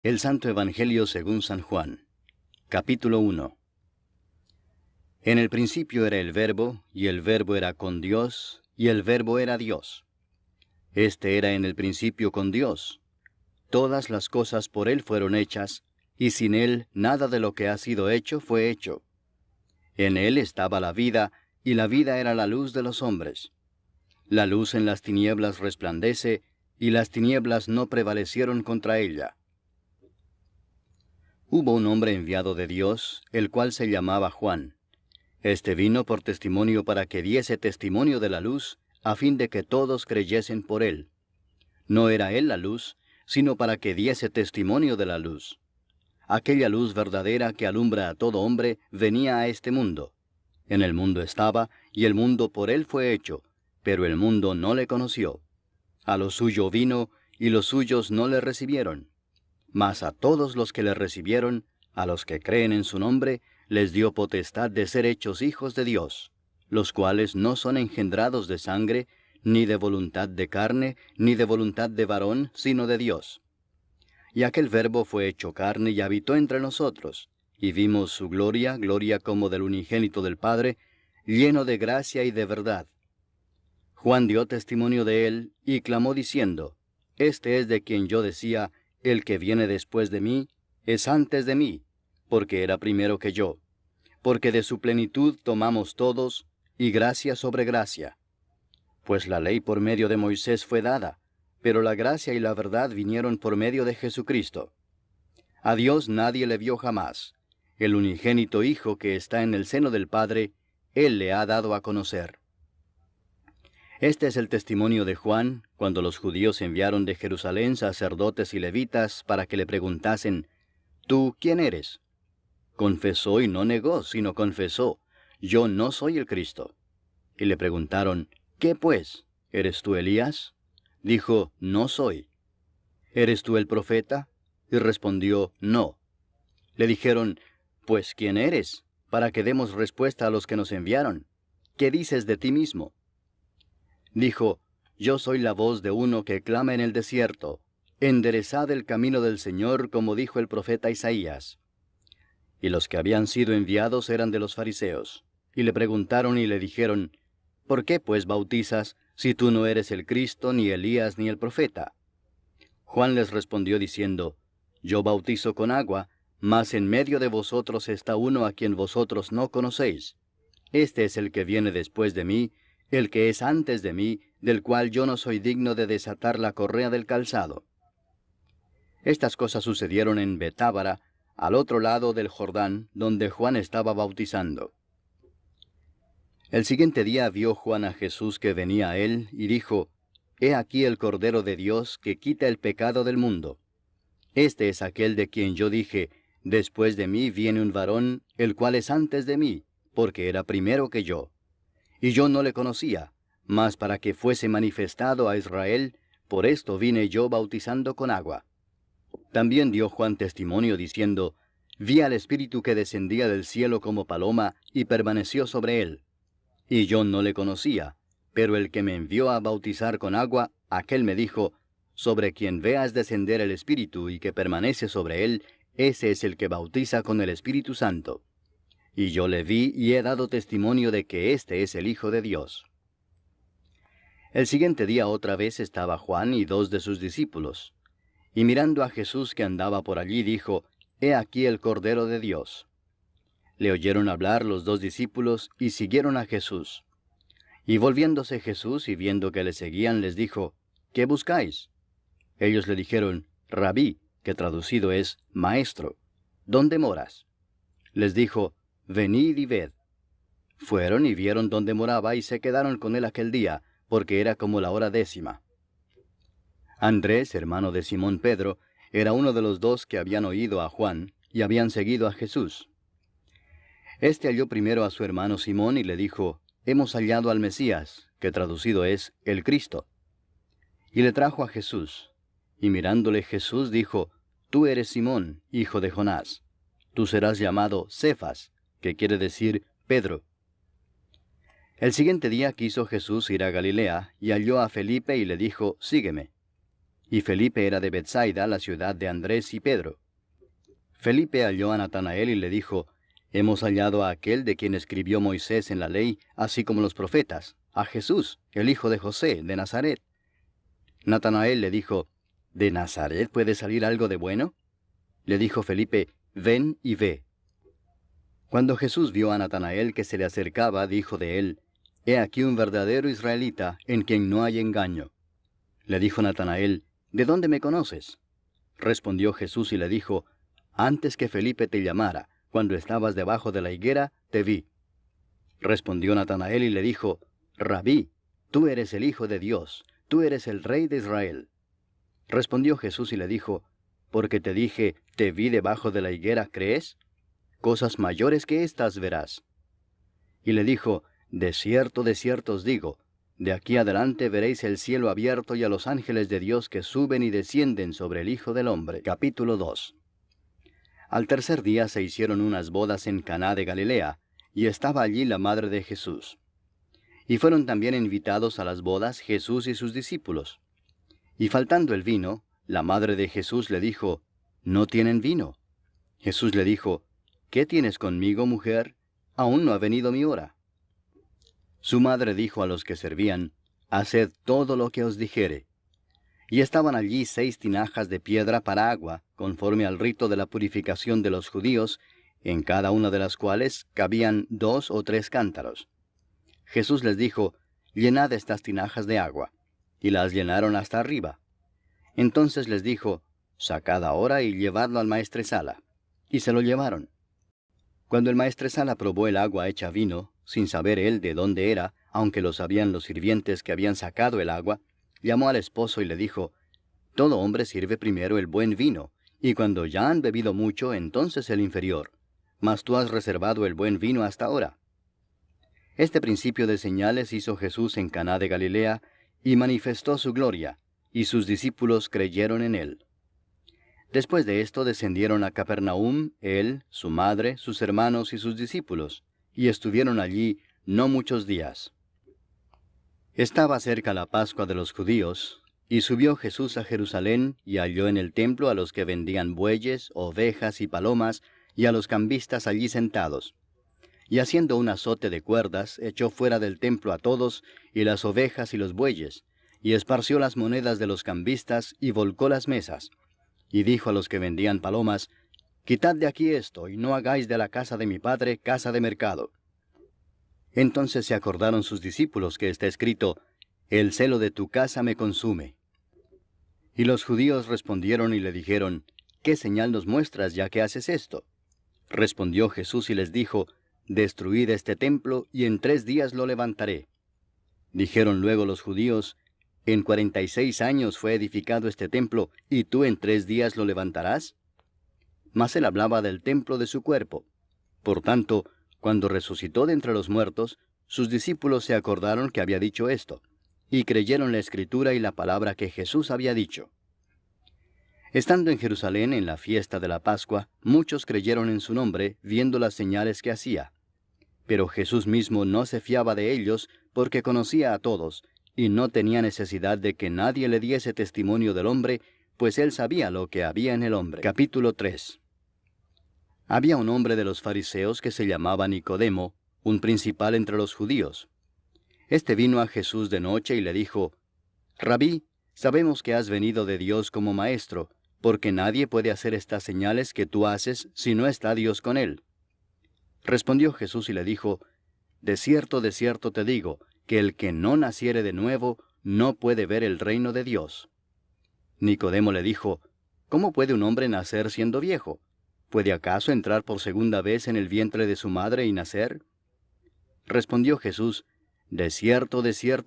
El Santo Evangelio según San Juan. Capítulo 1. En el principio era el Verbo, y el Verbo era con Dios, y el Verbo era Dios. Este era en el principio con Dios. Todas las cosas por Él fueron hechas, y sin Él nada de lo que ha sido hecho fue hecho. En Él estaba la vida, y la vida era la luz de los hombres. La luz en las tinieblas resplandece, y las tinieblas no prevalecieron contra ella. Hubo un hombre enviado de Dios, el cual se llamaba Juan. Este vino por testimonio para que diese testimonio de la luz, a fin de que todos creyesen por él. No era él la luz, sino para que diese testimonio de la luz. Aquella luz verdadera que alumbra a todo hombre venía a este mundo. En el mundo estaba, y el mundo por él fue hecho, pero el mundo no le conoció. A lo suyo vino, y los suyos no le recibieron. Mas a todos los que le recibieron, a los que creen en su nombre, les dio potestad de ser hechos hijos de Dios, los cuales no son engendrados de sangre, ni de voluntad de carne, ni de voluntad de varón, sino de Dios. Y aquel Verbo fue hecho carne y habitó entre nosotros, y vimos su gloria, gloria como del unigénito del Padre, lleno de gracia y de verdad. Juan dio testimonio de él, y clamó diciendo, Este es de quien yo decía, el que viene después de mí, es antes de mí, porque era primero que yo. Porque de su plenitud tomamos todos, y gracia sobre gracia. Pues la ley por medio de Moisés fue dada, pero la gracia y la verdad vinieron por medio de Jesucristo. A Dios nadie le vio jamás. El unigénito Hijo que está en el seno del Padre, Él le ha dado a conocer. Este es el testimonio de Juan, cuando los judíos enviaron de Jerusalén sacerdotes y levitas para que le preguntasen, ¿Tú quién eres? Confesó y no negó, sino confesó, Yo no soy el Cristo. Y le preguntaron, ¿Qué pues? ¿Eres tú Elías? Dijo, No soy. ¿Eres tú el profeta? Y respondió, No. Le dijeron, Pues ¿quién eres? Para que demos respuesta a los que nos enviaron. ¿Qué dices de ti mismo? Dijo, Yo soy la voz de uno que clama en el desierto, enderezad el camino del Señor, como dijo el profeta Isaías. Y los que habían sido enviados eran de los fariseos, y le preguntaron y le dijeron, ¿Por qué pues bautizas, si tú no eres el Cristo, ni Elías, ni el profeta? Juan les respondió diciendo, Yo bautizo con agua, mas en medio de vosotros está uno a quien vosotros no conocéis. Este es el que viene después de mí, el que es antes de mí, del cual yo no soy digno de desatar la correa del calzado. Estas cosas sucedieron en Betábara, al otro lado del Jordán, donde Juan estaba bautizando. El siguiente día vio Juan a Jesús que venía a él, y dijo, He aquí el Cordero de Dios que quita el pecado del mundo. Este es aquel de quien yo dije, Después de mí viene un varón, el cual es antes de mí, porque era primero que yo. Y yo no le conocía, mas para que fuese manifestado a Israel, por esto vine yo bautizando con agua. También dio Juan testimonio diciendo, Vi al Espíritu que descendía del cielo como paloma, y permaneció sobre él. Y yo no le conocía, pero el que me envió a bautizar con agua, aquel me dijo, Sobre quien veas descender el Espíritu y que permanece sobre él, ese es el que bautiza con el Espíritu Santo. Y yo le vi y he dado testimonio de que éste es el Hijo de Dios. El siguiente día otra vez estaba Juan y 2 de sus discípulos. Y mirando a Jesús que andaba por allí, dijo, He aquí el Cordero de Dios. Le oyeron hablar los 2 discípulos y siguieron a Jesús. Y volviéndose Jesús y viendo que le seguían, les dijo, ¿Qué buscáis? Ellos le dijeron, Rabí, que traducido es Maestro, ¿dónde moras? Les dijo, Venid y ved. Fueron y vieron dónde moraba y se quedaron con él aquel día, porque era como la hora 10. Andrés, hermano de Simón Pedro, era uno de los 2 que habían oído a Juan y habían seguido a Jesús. Este halló primero a su hermano Simón y le dijo, Hemos hallado al Mesías, que traducido es el Cristo. Y le trajo a Jesús. Y mirándole Jesús dijo, Tú eres Simón, hijo de Jonás. Tú serás llamado Cefas, que quiere decir Pedro. El siguiente día quiso Jesús ir a Galilea, y halló a Felipe y le dijo, Sígueme. y Felipe era de Betsaida, la ciudad de Andrés y Pedro. Felipe halló a Natanael y le dijo, Hemos hallado a aquel de quien escribió Moisés en la ley, así como los profetas, a Jesús, el hijo de José, de Nazaret. Natanael le dijo, ¿De Nazaret puede salir algo de bueno? Le dijo Felipe, Ven y ve. Cuando Jesús vio a Natanael que se le acercaba, dijo de él, He aquí un verdadero israelita, en quien no hay engaño. Le dijo Natanael, ¿De dónde me conoces? Respondió Jesús y le dijo, Antes que Felipe te llamara, cuando estabas debajo de la higuera, te vi. Respondió Natanael y le dijo, Rabí, tú eres el Hijo de Dios, tú eres el Rey de Israel. Respondió Jesús y le dijo, Porque te dije, te vi debajo de la higuera, ¿crees? Cosas mayores que estas verás. Y le dijo, de cierto os digo, de aquí adelante veréis el cielo abierto y a los ángeles de Dios que suben y descienden sobre el Hijo del Hombre. Capítulo 2. Al tercer día se hicieron unas bodas en Caná de Galilea, y estaba allí la madre de Jesús. Y fueron también invitados a las bodas Jesús y sus discípulos. Y faltando el vino, la madre de Jesús le dijo, No tienen vino. Jesús le dijo, ¿Qué tienes conmigo, mujer? Aún no ha venido mi hora. Su madre dijo a los que servían, Haced todo lo que os dijere. Y estaban allí 6 tinajas de piedra para agua, conforme al rito de la purificación de los judíos, en cada una de las cuales cabían 2 o 3 cántaros. Jesús les dijo, Llenad estas tinajas de agua. Y las llenaron hasta arriba. Entonces les dijo, Sacad ahora y llevadlo al maestresala. Y se lo llevaron. Cuando el maestresala probó el agua hecha vino, sin saber él de dónde era, aunque lo sabían los sirvientes que habían sacado el agua, llamó al esposo y le dijo, Todo hombre sirve primero el buen vino, y cuando ya han bebido mucho, entonces el inferior. Mas tú has reservado el buen vino hasta ahora. Este principio de señales hizo Jesús en Caná de Galilea, y manifestó su gloria, y sus discípulos creyeron en él. Después de esto descendieron a Capernaum, él, su madre, sus hermanos y sus discípulos, y estuvieron allí no muchos días. Estaba cerca la Pascua de los judíos, y subió Jesús a Jerusalén, y halló en el templo a los que vendían bueyes, ovejas y palomas, y a los cambistas allí sentados. Y haciendo un azote de cuerdas, echó fuera del templo a todos, y las ovejas y los bueyes, y esparció las monedas de los cambistas, y volcó las mesas. Y dijo a los que vendían palomas, Quitad de aquí esto, y no hagáis de la casa de mi padre casa de mercado. Entonces se acordaron sus discípulos que está escrito, El celo de tu casa me consume. Y los judíos respondieron y le dijeron, ¿Qué señal nos muestras ya que haces esto? Respondió Jesús y les dijo, Destruid este templo, y en 3 días lo levantaré. Dijeron luego los judíos, ¿En 46 años fue edificado este templo, y tú en 3 días lo levantarás? Mas él hablaba del templo de su cuerpo. Por tanto, cuando resucitó de entre los muertos, sus discípulos se acordaron que había dicho esto, y creyeron la Escritura y la palabra que Jesús había dicho. Estando en Jerusalén en la fiesta de la Pascua, muchos creyeron en su nombre, viendo las señales que hacía. Pero Jesús mismo no se fiaba de ellos, porque conocía a todos, y no tenía necesidad de que nadie le diese testimonio del hombre, pues él sabía lo que había en el hombre. Capítulo 3. Había un hombre de los fariseos que se llamaba Nicodemo, un principal entre los judíos. Este vino a Jesús de noche y le dijo, Rabí, sabemos que has venido de Dios como maestro, porque nadie puede hacer estas señales que tú haces si no está Dios con él. Respondió Jesús y le dijo, de cierto te digo, que el que no naciere de nuevo no puede ver el reino de Dios. Nicodemo le dijo, ¿Cómo puede un hombre nacer siendo viejo? ¿Puede acaso entrar por segunda vez en el vientre de su madre y nacer? Respondió Jesús, de cierto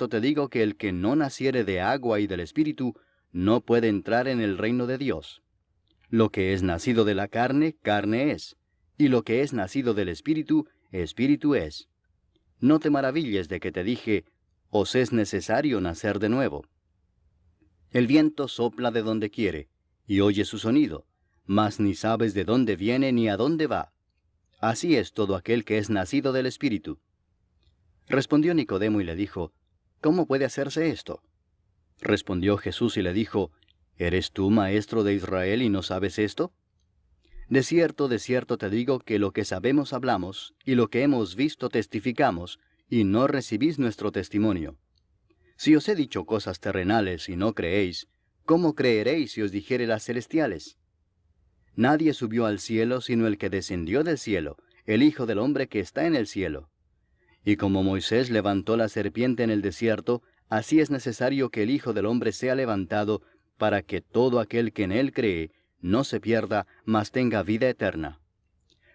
te digo que el que no naciere de agua y del Espíritu no puede entrar en el reino de Dios. Lo que es nacido de la carne, carne es, y lo que es nacido del Espíritu, Espíritu es. No te maravilles de que te dije, os es necesario nacer de nuevo. El viento sopla de donde quiere, y oye su sonido, mas ni sabes de dónde viene ni a dónde va. Así es todo aquel que es nacido del Espíritu. Respondió Nicodemo y le dijo, ¿Cómo puede hacerse esto? Respondió Jesús y le dijo, ¿Eres tú maestro de Israel y no sabes esto? De cierto te digo que lo que sabemos hablamos, y lo que hemos visto testificamos, y no recibís nuestro testimonio. Si os he dicho cosas terrenales y no creéis, ¿cómo creeréis si os dijere las celestiales? Nadie subió al cielo sino el que descendió del cielo, el Hijo del Hombre que está en el cielo. Y como Moisés levantó la serpiente en el desierto, así es necesario que el Hijo del Hombre sea levantado, para que todo aquel que en él cree no se pierda, mas tenga vida eterna.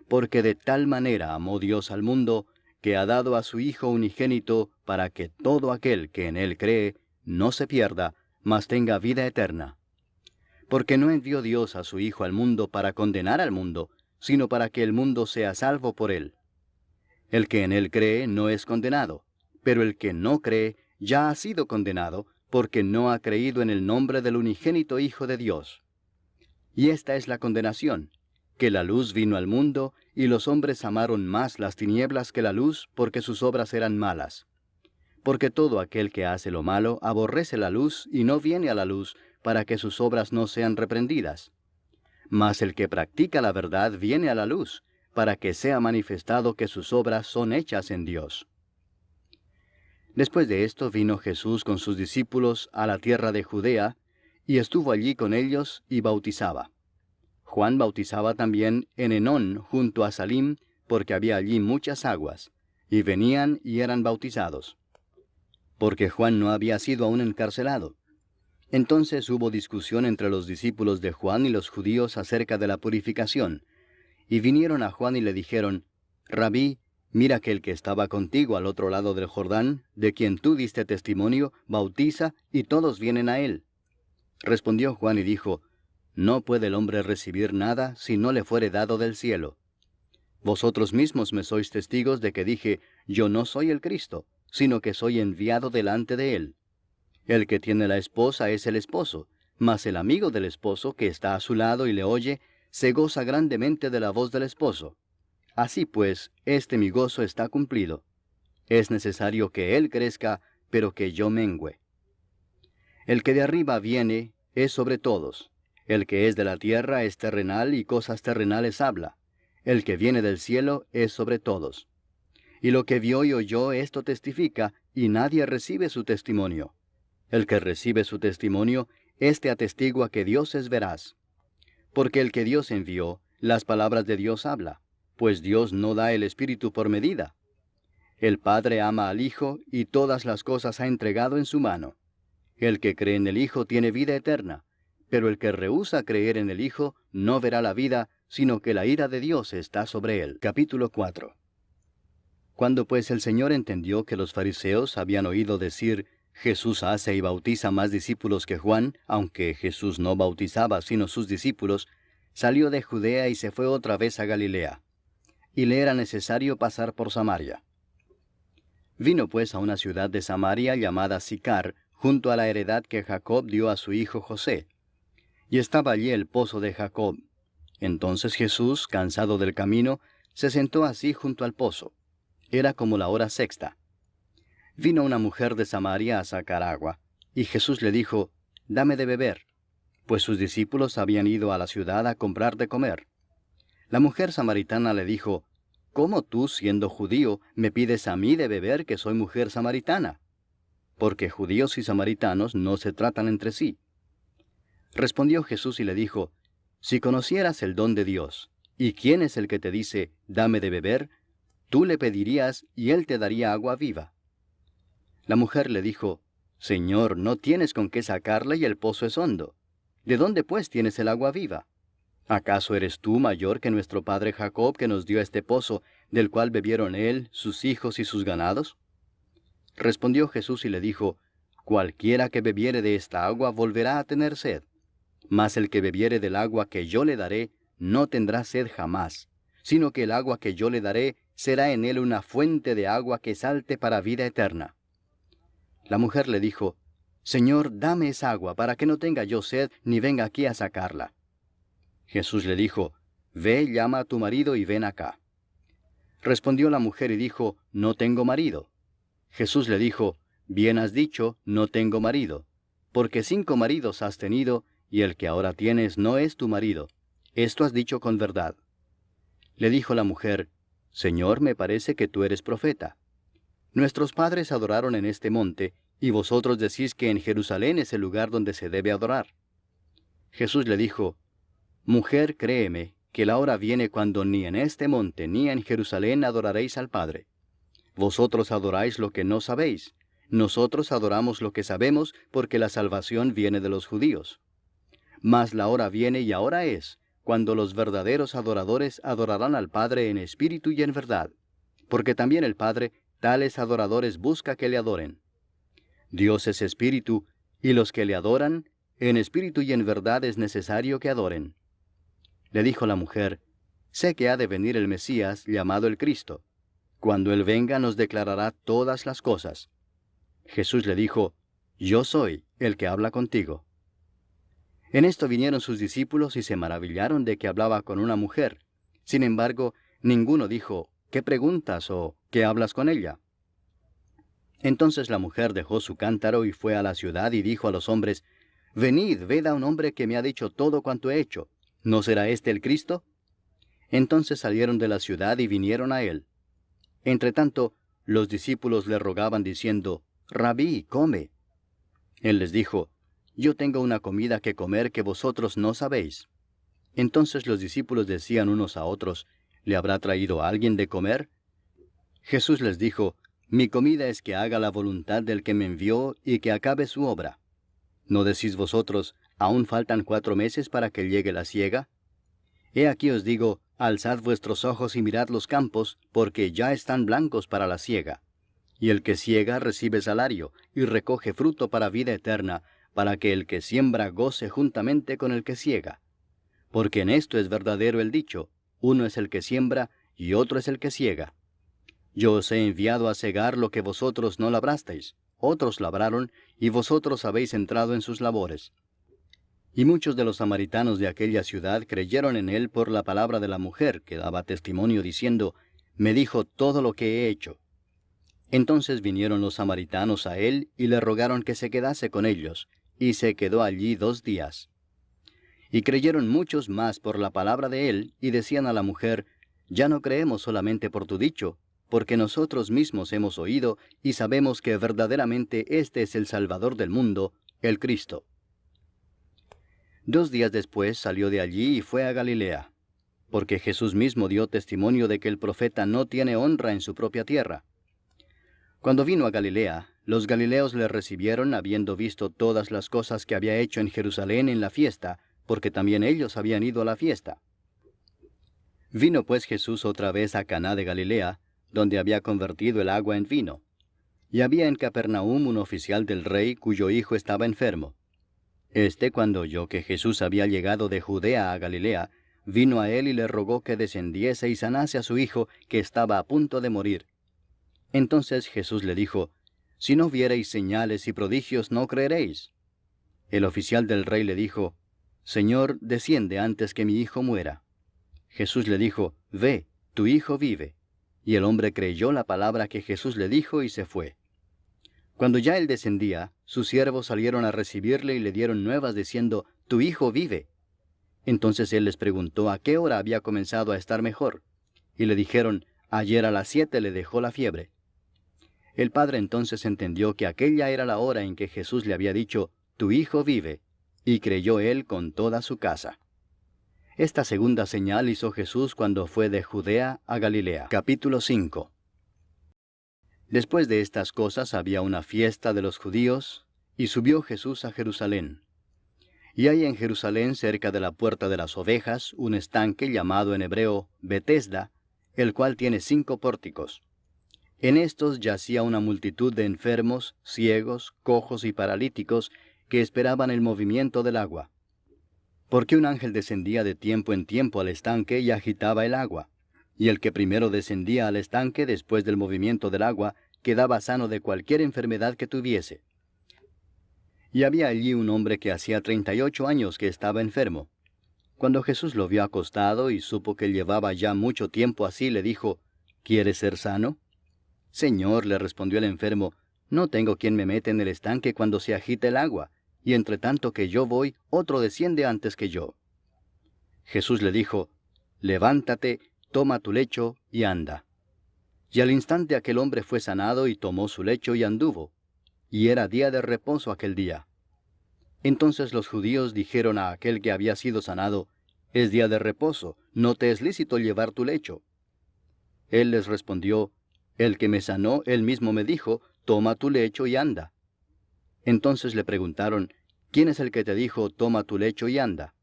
Porque de tal manera amó Dios al mundo, que ha dado a su Hijo unigénito, para que todo aquel que en él cree no se pierda, mas tenga vida eterna. Porque no envió Dios a su Hijo al mundo para condenar al mundo, sino para que el mundo sea salvo por él. El que en él cree no es condenado, pero el que no cree ya ha sido condenado, porque no ha creído en el nombre del unigénito Hijo de Dios. Y esta es la condenación, que la luz vino al mundo, y los hombres amaron más las tinieblas que la luz, porque sus obras eran malas. Porque todo aquel que hace lo malo aborrece la luz, y no viene a la luz, para que sus obras no sean reprendidas. Mas el que practica la verdad viene a la luz, para que sea manifestado que sus obras son hechas en Dios. Después de esto vino Jesús con sus discípulos a la tierra de Judea, y estuvo allí con ellos y bautizaba. Juan bautizaba también en Enón junto a Salim, porque había allí muchas aguas, y venían y eran bautizados. Porque Juan no había sido aún encarcelado. Entonces hubo discusión entre los discípulos de Juan y los judíos acerca de la purificación, y vinieron a Juan y le dijeron, Rabí, mira que el que estaba contigo al otro lado del Jordán, de quien tú diste testimonio, bautiza, y todos vienen a él. Respondió Juan y dijo, No puede el hombre recibir nada si no le fuere dado del cielo. Vosotros mismos me sois testigos de que dije, Yo no soy el Cristo, sino que soy enviado delante de él. El que tiene la esposa es el esposo, mas el amigo del esposo que está a su lado y le oye, se goza grandemente de la voz del esposo. Así pues, este mi gozo está cumplido. Es necesario que él crezca, pero que yo mengüe. El que de arriba viene es sobre todos. El que es de la tierra es terrenal y cosas terrenales habla. El que viene del cielo es sobre todos. Y lo que vio y oyó esto testifica, y nadie recibe su testimonio. El que recibe su testimonio, éste atestigua que Dios es veraz. Porque el que Dios envió, las palabras de Dios habla, pues Dios no da el Espíritu por medida. El Padre ama al Hijo, y todas las cosas ha entregado en su mano. El que cree en el Hijo tiene vida eterna, pero el que rehúsa creer en el Hijo no verá la vida, sino que la ira de Dios está sobre él. Capítulo 4. Cuando pues el Señor entendió que los fariseos habían oído decir, Jesús hace y bautiza más discípulos que Juan, aunque Jesús no bautizaba sino sus discípulos, salió de Judea y se fue otra vez a Galilea. Y le era necesario pasar por Samaria. Vino pues a una ciudad de Samaria llamada Sicar, junto a la heredad que Jacob dio a su hijo José. Y estaba allí el pozo de Jacob. Entonces Jesús, cansado del camino, se sentó así junto al pozo. Era como la hora sexta. Vino una mujer de Samaria a sacar agua, y Jesús le dijo, Dame de beber, pues sus discípulos habían ido a la ciudad a comprar de comer. La mujer samaritana le dijo, ¿Cómo tú, siendo judío, me pides a mí de beber que soy mujer samaritana? Porque judíos y samaritanos no se tratan entre sí. Respondió Jesús y le dijo, Si conocieras el don de Dios, y quién es el que te dice, Dame de beber, tú le pedirías y él te daría agua viva. La mujer le dijo, Señor, no tienes con qué sacarla y el pozo es hondo. ¿De dónde pues tienes el agua viva? ¿Acaso eres tú mayor que nuestro padre Jacob, que nos dio este pozo, del cual bebieron él, sus hijos y sus ganados? Respondió Jesús y le dijo, Cualquiera que bebiere de esta agua volverá a tener sed. Mas el que bebiere del agua que yo le daré, no tendrá sed jamás, sino que el agua que yo le daré será en él una fuente de agua que salte para vida eterna. La mujer le dijo, Señor, dame esa agua, para que no tenga yo sed, ni venga aquí a sacarla. Jesús le dijo, Ve, llama a tu marido y ven acá. Respondió la mujer y dijo, No tengo marido. Jesús le dijo, Bien has dicho, no tengo marido, porque 5 maridos has tenido, y el que ahora tienes no es tu marido. Esto has dicho con verdad. Le dijo la mujer, Señor, me parece que tú eres profeta. Nuestros padres adoraron en este monte, y vosotros decís que en Jerusalén es el lugar donde se debe adorar. Jesús le dijo, Mujer, créeme, que la hora viene cuando ni en este monte ni en Jerusalén adoraréis al Padre. Vosotros adoráis lo que no sabéis. Nosotros adoramos lo que sabemos, porque la salvación viene de los judíos. Mas la hora viene y ahora es, cuando los verdaderos adoradores adorarán al Padre en espíritu y en verdad, porque también el Padre tales adoradores busca que le adoren. Dios es espíritu, y los que le adoran, en espíritu y en verdad es necesario que adoren. Le dijo la mujer, Sé que ha de venir el Mesías, llamado el Cristo. Cuando Él venga nos declarará todas las cosas. Jesús le dijo, Yo soy el que habla contigo. En esto vinieron sus discípulos y se maravillaron de que hablaba con una mujer. Sin embargo, ninguno dijo, ¿qué preguntas o qué hablas con ella? Entonces la mujer dejó su cántaro y fue a la ciudad y dijo a los hombres, Venid, ved a un hombre que me ha dicho todo cuanto he hecho. ¿No será este el Cristo? Entonces salieron de la ciudad y vinieron a él. Entretanto, los discípulos le rogaban diciendo, Rabí, come. Él les dijo, Yo tengo una comida que comer que vosotros no sabéis. Entonces los discípulos decían unos a otros, ¿le habrá traído alguien de comer? Jesús les dijo, Mi comida es que haga la voluntad del que me envió y que acabe su obra. ¿No decís vosotros, aún faltan 4 meses para que llegue la siega? He aquí os digo, alzad vuestros ojos y mirad los campos, porque ya están blancos para la siega. Y el que siega recibe salario, y recoge fruto para vida eterna, para que el que siembra goce juntamente con el que siega. Porque en esto es verdadero el dicho, uno es el que siembra, y otro es el que siega. Yo os he enviado a segar lo que vosotros no labrasteis, otros labraron, y vosotros habéis entrado en sus labores. Y muchos de los samaritanos de aquella ciudad creyeron en él por la palabra de la mujer, que daba testimonio diciendo, Me dijo todo lo que he hecho. Entonces vinieron los samaritanos a él y le rogaron que se quedase con ellos, y se quedó allí 2 días. Y creyeron muchos más por la palabra de él, y decían a la mujer, Ya no creemos solamente por tu dicho, porque nosotros mismos hemos oído y sabemos que verdaderamente este es el Salvador del mundo, el Cristo. 2 días después salió de allí y fue a Galilea, porque Jesús mismo dio testimonio de que el profeta no tiene honra en su propia tierra. Cuando vino a Galilea, los galileos le recibieron habiendo visto todas las cosas que había hecho en Jerusalén en la fiesta, porque también ellos habían ido a la fiesta. Vino pues Jesús otra vez a Caná de Galilea, donde había convertido el agua en vino. Y había en Capernaum un oficial del rey cuyo hijo estaba enfermo. Cuando oyó que Jesús había llegado de Judea a Galilea, vino a él y le rogó que descendiese y sanase a su hijo, que estaba a punto de morir. Entonces Jesús le dijo, Si no viereis señales y prodigios, no creeréis. El oficial del rey le dijo, Señor, desciende antes que mi hijo muera. Jesús le dijo, Ve, tu hijo vive. Y el hombre creyó la palabra que Jesús le dijo y se fue. Cuando ya él descendía, sus siervos salieron a recibirle y le dieron nuevas diciendo, Tu hijo vive. Entonces él les preguntó a qué hora había comenzado a estar mejor. Y le dijeron, Ayer a las 7 le dejó la fiebre. El padre entonces entendió que aquella era la hora en que Jesús le había dicho, Tu hijo vive, y creyó él con toda su casa. Esta segunda señal hizo Jesús cuando fue de Judea a Galilea. Capítulo 5. Después de estas cosas había una fiesta de los judíos, y subió Jesús a Jerusalén. Y hay en Jerusalén, cerca de la puerta de las ovejas, un estanque llamado en hebreo Betesda, el cual tiene 5 pórticos. En estos yacía una multitud de enfermos, ciegos, cojos y paralíticos, que esperaban el movimiento del agua. Porque un ángel descendía de tiempo en tiempo al estanque y agitaba el agua. Y el que primero descendía al estanque después del movimiento del agua, quedaba sano de cualquier enfermedad que tuviese. Y había allí un hombre que hacía 38 años que estaba enfermo. Cuando Jesús lo vio acostado y supo que llevaba ya mucho tiempo así, le dijo, ¿Quieres ser sano? Señor, le respondió el enfermo, no tengo quien me meta en el estanque cuando se agita el agua, y entre tanto que yo voy, otro desciende antes que yo. Jesús le dijo, levántate, toma tu lecho y anda. Y al instante aquel hombre fue sanado y tomó su lecho y anduvo. Y era día de reposo aquel día. Entonces los judíos dijeron a aquel que había sido sanado, es día de reposo, no te es lícito llevar tu lecho. Él les respondió, el que me sanó, él mismo me dijo, toma tu lecho y anda. Entonces le preguntaron, ¿quién es el que te dijo, toma tu lecho y anda?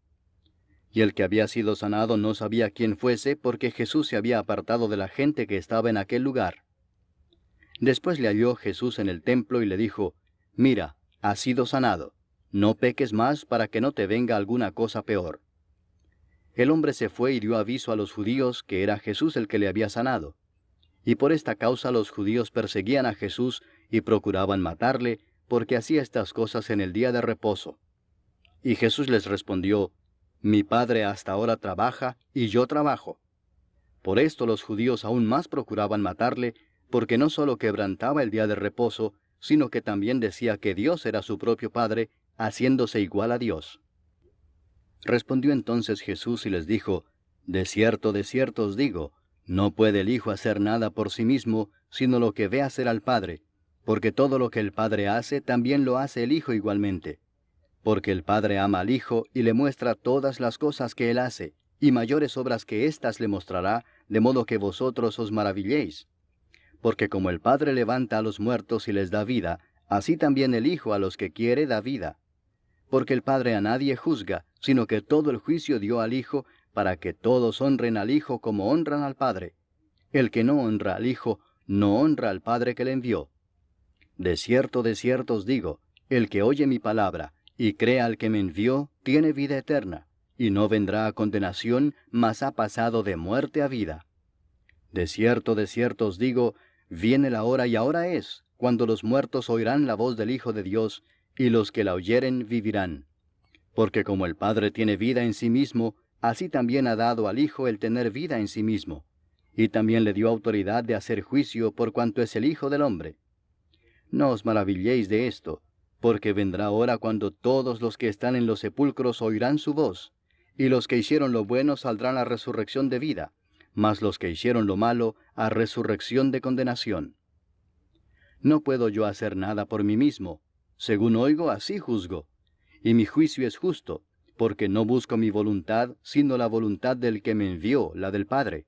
Y el que había sido sanado no sabía quién fuese, porque Jesús se había apartado de la gente que estaba en aquel lugar. Después le halló Jesús en el templo y le dijo, mira, has sido sanado, no peques más para que no te venga alguna cosa peor. El hombre se fue y dio aviso a los judíos que era Jesús el que le había sanado. Y por esta causa los judíos perseguían a Jesús y procuraban matarle, porque hacía estas cosas en el día de reposo. Y Jesús les respondió, mi Padre hasta ahora trabaja, y yo trabajo. Por esto los judíos aún más procuraban matarle, porque no solo quebrantaba el día de reposo, sino que también decía que Dios era su propio Padre, haciéndose igual a Dios. Respondió entonces Jesús y les dijo, de cierto os digo, no puede el Hijo hacer nada por sí mismo, sino lo que ve hacer al Padre, porque todo lo que el Padre hace, también lo hace el Hijo igualmente. Porque el Padre ama al Hijo y le muestra todas las cosas que Él hace, y mayores obras que éstas le mostrará, de modo que vosotros os maravilléis. Porque como el Padre levanta a los muertos y les da vida, así también el Hijo a los que quiere da vida. Porque el Padre a nadie juzga, sino que todo el juicio dio al Hijo, para que todos honren al Hijo como honran al Padre. El que no honra al Hijo, no honra al Padre que le envió. De cierto os digo, el que oye mi palabra, y crea al que me envió, tiene vida eterna, y no vendrá a condenación, mas ha pasado de muerte a vida. De cierto os digo, viene la hora y ahora es, cuando los muertos oirán la voz del Hijo de Dios, y los que la oyeren vivirán. Porque como el Padre tiene vida en sí mismo, así también ha dado al Hijo el tener vida en sí mismo, y también le dio autoridad de hacer juicio por cuanto es el Hijo del hombre. No os maravilléis de esto, porque vendrá hora cuando todos los que están en los sepulcros oirán su voz, y los que hicieron lo bueno saldrán a resurrección de vida, mas los que hicieron lo malo a resurrección de condenación. No puedo yo hacer nada por mí mismo, según oigo así juzgo, y mi juicio es justo, porque no busco mi voluntad, sino la voluntad del que me envió, la del Padre.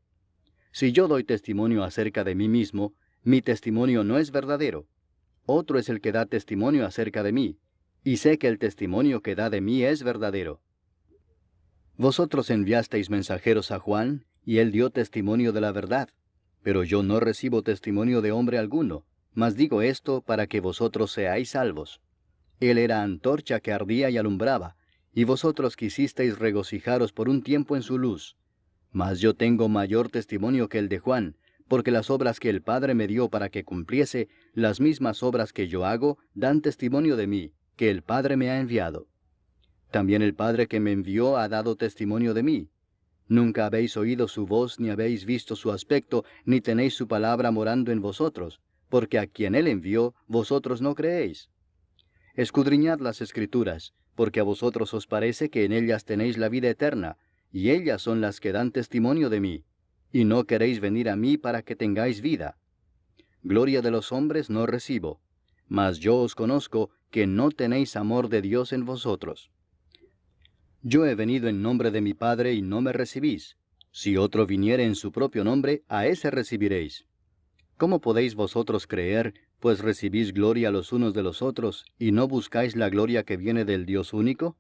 Si yo doy testimonio acerca de mí mismo, mi testimonio no es verdadero. Otro es el que da testimonio acerca de mí, y sé que el testimonio que da de mí es verdadero. Vosotros enviasteis mensajeros a Juan, y él dio testimonio de la verdad, pero yo no recibo testimonio de hombre alguno, mas digo esto para que vosotros seáis salvos. Él era antorcha que ardía y alumbraba, y vosotros quisisteis regocijaros por un tiempo en su luz. Mas yo tengo mayor testimonio que el de Juan, porque las obras que el Padre me dio para que cumpliese, las mismas obras que yo hago, dan testimonio de mí, que el Padre me ha enviado. También el Padre que me envió ha dado testimonio de mí. Nunca habéis oído su voz, ni habéis visto su aspecto, ni tenéis su palabra morando en vosotros, porque a quien él envió, vosotros no creéis. Escudriñad las Escrituras, porque a vosotros os parece que en ellas tenéis la vida eterna, y ellas son las que dan testimonio de mí, y no queréis venir a mí para que tengáis vida. Gloria de los hombres no recibo, mas yo os conozco que no tenéis amor de Dios en vosotros. Yo he venido en nombre de mi Padre y no me recibís. Si otro viniere en su propio nombre, a ese recibiréis. ¿Cómo podéis vosotros creer, pues recibís gloria los unos de los otros, y no buscáis la gloria que viene del Dios único?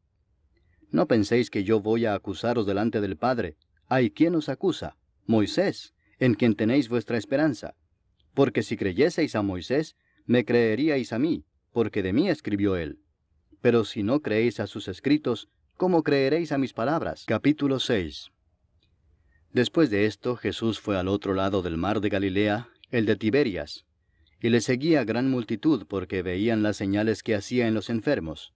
No penséis que yo voy a acusaros delante del Padre. ¿Hay quien os acusa? Moisés, en quien tenéis vuestra esperanza. Porque si creyeseis a Moisés, me creeríais a mí, porque de mí escribió él. Pero si no creéis a sus escritos, ¿cómo creeréis a mis palabras? Capítulo 6. Después de esto, Jesús fue al otro lado del mar de Galilea, el de Tiberias, y le seguía gran multitud porque veían las señales que hacía en los enfermos.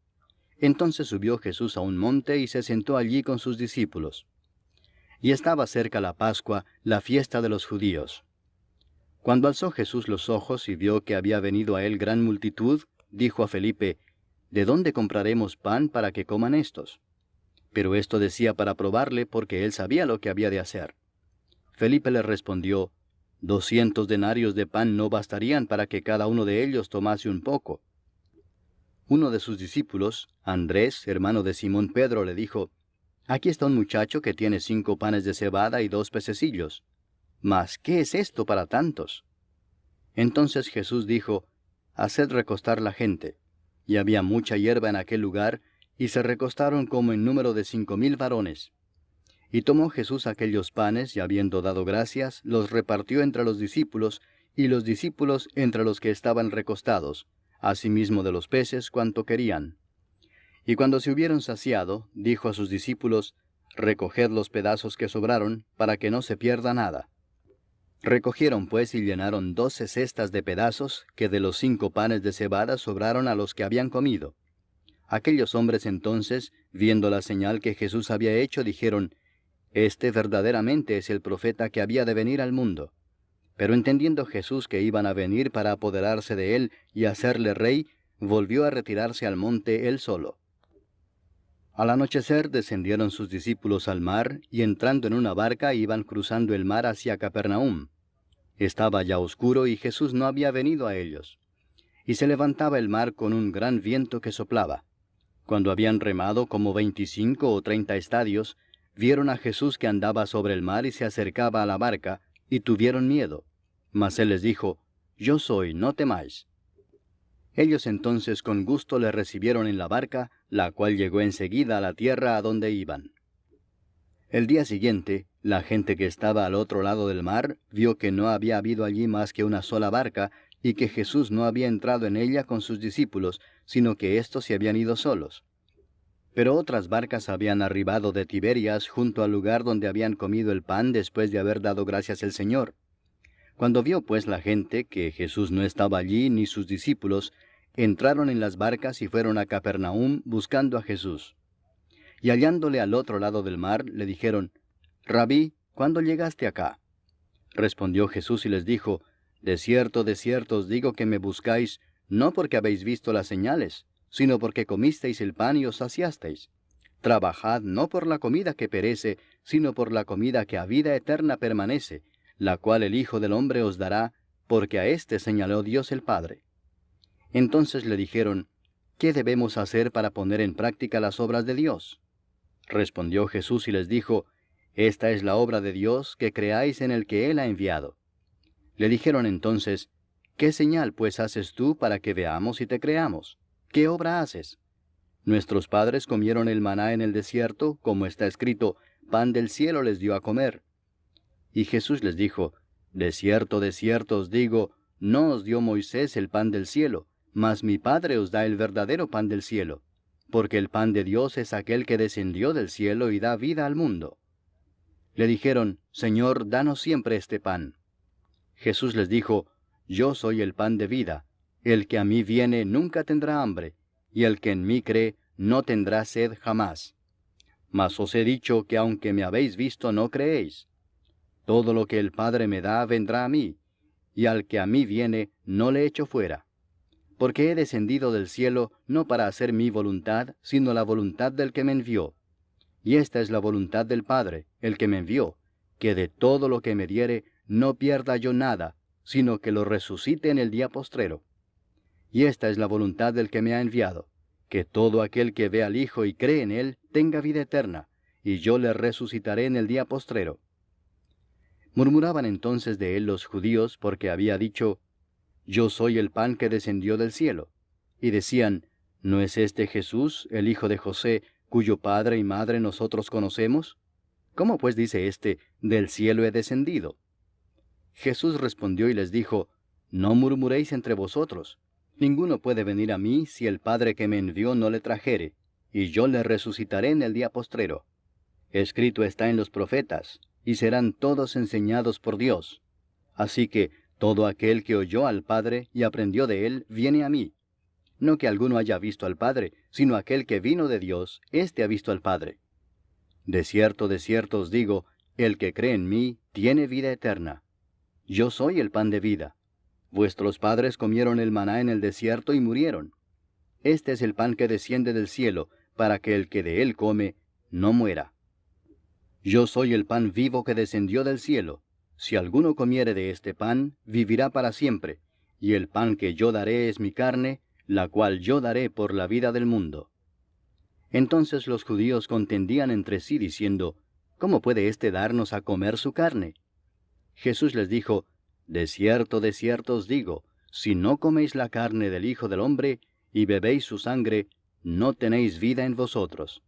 Entonces subió Jesús a un monte y se sentó allí con sus discípulos. Y estaba cerca la Pascua, la fiesta de los judíos. Cuando alzó Jesús los ojos y vio que había venido a él gran multitud, dijo a Felipe, ¿de dónde compraremos pan para que coman éstos? Pero esto decía para probarle, porque él sabía lo que había de hacer. Felipe le respondió, 200 denarios de pan no bastarían para que cada uno de ellos tomase un poco. Uno de sus discípulos, Andrés, hermano de Simón Pedro, le dijo, aquí está un muchacho que tiene 5 panes de cebada y 2 pececillos. Mas, ¿qué es esto para tantos? Entonces Jesús dijo, haced recostar la gente. Y había mucha hierba en aquel lugar, y se recostaron como en número de 5,000 varones. Y tomó Jesús aquellos panes, y habiendo dado gracias, los repartió entre los discípulos, y los discípulos entre los que estaban recostados, asimismo de los peces cuanto querían. Y cuando se hubieron saciado, dijo a sus discípulos, recoged los pedazos que sobraron, para que no se pierda nada. Recogieron pues y llenaron 12 cestas de pedazos, que de los 5 panes de cebada sobraron a los que habían comido. Aquellos hombres entonces, viendo la señal que Jesús había hecho, dijeron, este verdaderamente es el profeta que había de venir al mundo. Pero entendiendo Jesús que iban a venir para apoderarse de él y hacerle rey, volvió a retirarse al monte él solo. Al anochecer descendieron sus discípulos al mar, y entrando en una barca iban cruzando el mar hacia Capernaum. Estaba ya oscuro y Jesús no había venido a ellos. Y se levantaba el mar con un gran viento que soplaba. Cuando habían remado como 25 o 30 estadios, vieron a Jesús que andaba sobre el mar y se acercaba a la barca, y tuvieron miedo. Mas él les dijo, yo soy, no temáis. Ellos entonces con gusto le recibieron en la barca, la cual llegó enseguida a la tierra a donde iban. El día siguiente, la gente que estaba al otro lado del mar vio que no había habido allí más que una sola barca, y que Jesús no había entrado en ella con sus discípulos, sino que éstos se habían ido solos. Pero otras barcas habían arribado de Tiberias junto al lugar donde habían comido el pan después de haber dado gracias al Señor. Cuando vio pues la gente que Jesús no estaba allí ni sus discípulos, entraron en las barcas y fueron a Capernaum buscando a Jesús. Y hallándole al otro lado del mar, le dijeron, Rabí, ¿cuándo llegaste acá? Respondió Jesús y les dijo, de cierto os digo que me buscáis, no porque habéis visto las señales, sino porque comisteis el pan y os saciasteis. Trabajad no por la comida que perece, sino por la comida que a vida eterna permanece, la cual el Hijo del Hombre os dará, porque a éste señaló Dios el Padre. Entonces le dijeron, ¿qué debemos hacer para poner en práctica las obras de Dios? Respondió Jesús y les dijo, esta es la obra de Dios, que creáis en el que Él ha enviado. Le dijeron entonces, ¿qué señal pues haces tú para que veamos y te creamos? ¿Qué obra haces? Nuestros padres comieron el maná en el desierto, como está escrito, pan del cielo les dio a comer. Y Jesús les dijo, de cierto os digo, no os dio Moisés el pan del cielo, mas mi Padre os da el verdadero pan del cielo, porque el pan de Dios es aquel que descendió del cielo y da vida al mundo. Le dijeron, Señor, danos siempre este pan. Jesús les dijo, yo soy el pan de vida, el que a mí viene nunca tendrá hambre, y el que en mí cree no tendrá sed jamás. Mas os he dicho que aunque me habéis visto no creéis. Todo lo que el Padre me da vendrá a mí, y al que a mí viene no le echo fuera. Porque he descendido del cielo no para hacer mi voluntad, sino la voluntad del que me envió. Y esta es la voluntad del Padre, el que me envió, que de todo lo que me diere no pierda yo nada, sino que lo resucite en el día postrero. Y esta es la voluntad del que me ha enviado, que todo aquel que ve al Hijo y cree en él tenga vida eterna, y yo le resucitaré en el día postrero. Murmuraban entonces de él los judíos porque había dicho, yo soy el pan que descendió del cielo. Y decían, ¿no es este Jesús, el hijo de José, cuyo padre y madre nosotros conocemos? ¿Cómo pues dice éste, del cielo he descendido? Jesús respondió y les dijo, no murmuréis entre vosotros. Ninguno puede venir a mí si el Padre que me envió no le trajere, y yo le resucitaré en el día postrero. Escrito está en los profetas, y serán todos enseñados por Dios. Así que todo aquel que oyó al Padre y aprendió de él, viene a mí. No que alguno haya visto al Padre, sino aquel que vino de Dios, éste ha visto al Padre. De cierto os digo, el que cree en mí tiene vida eterna. Yo soy el pan de vida. Vuestros padres comieron el maná en el desierto y murieron. este es el pan que desciende del cielo, para que el que de él come no muera. Yo soy el pan vivo que descendió del cielo. Si alguno comiere de este pan, vivirá para siempre, y el pan que yo daré es mi carne, la cual yo daré por la vida del mundo. Entonces los judíos contendían entre sí diciendo, ¿cómo puede éste darnos a comer su carne? Jesús les dijo, de cierto os digo, si no coméis la carne del Hijo del Hombre, y bebéis su sangre, no tenéis vida en vosotros.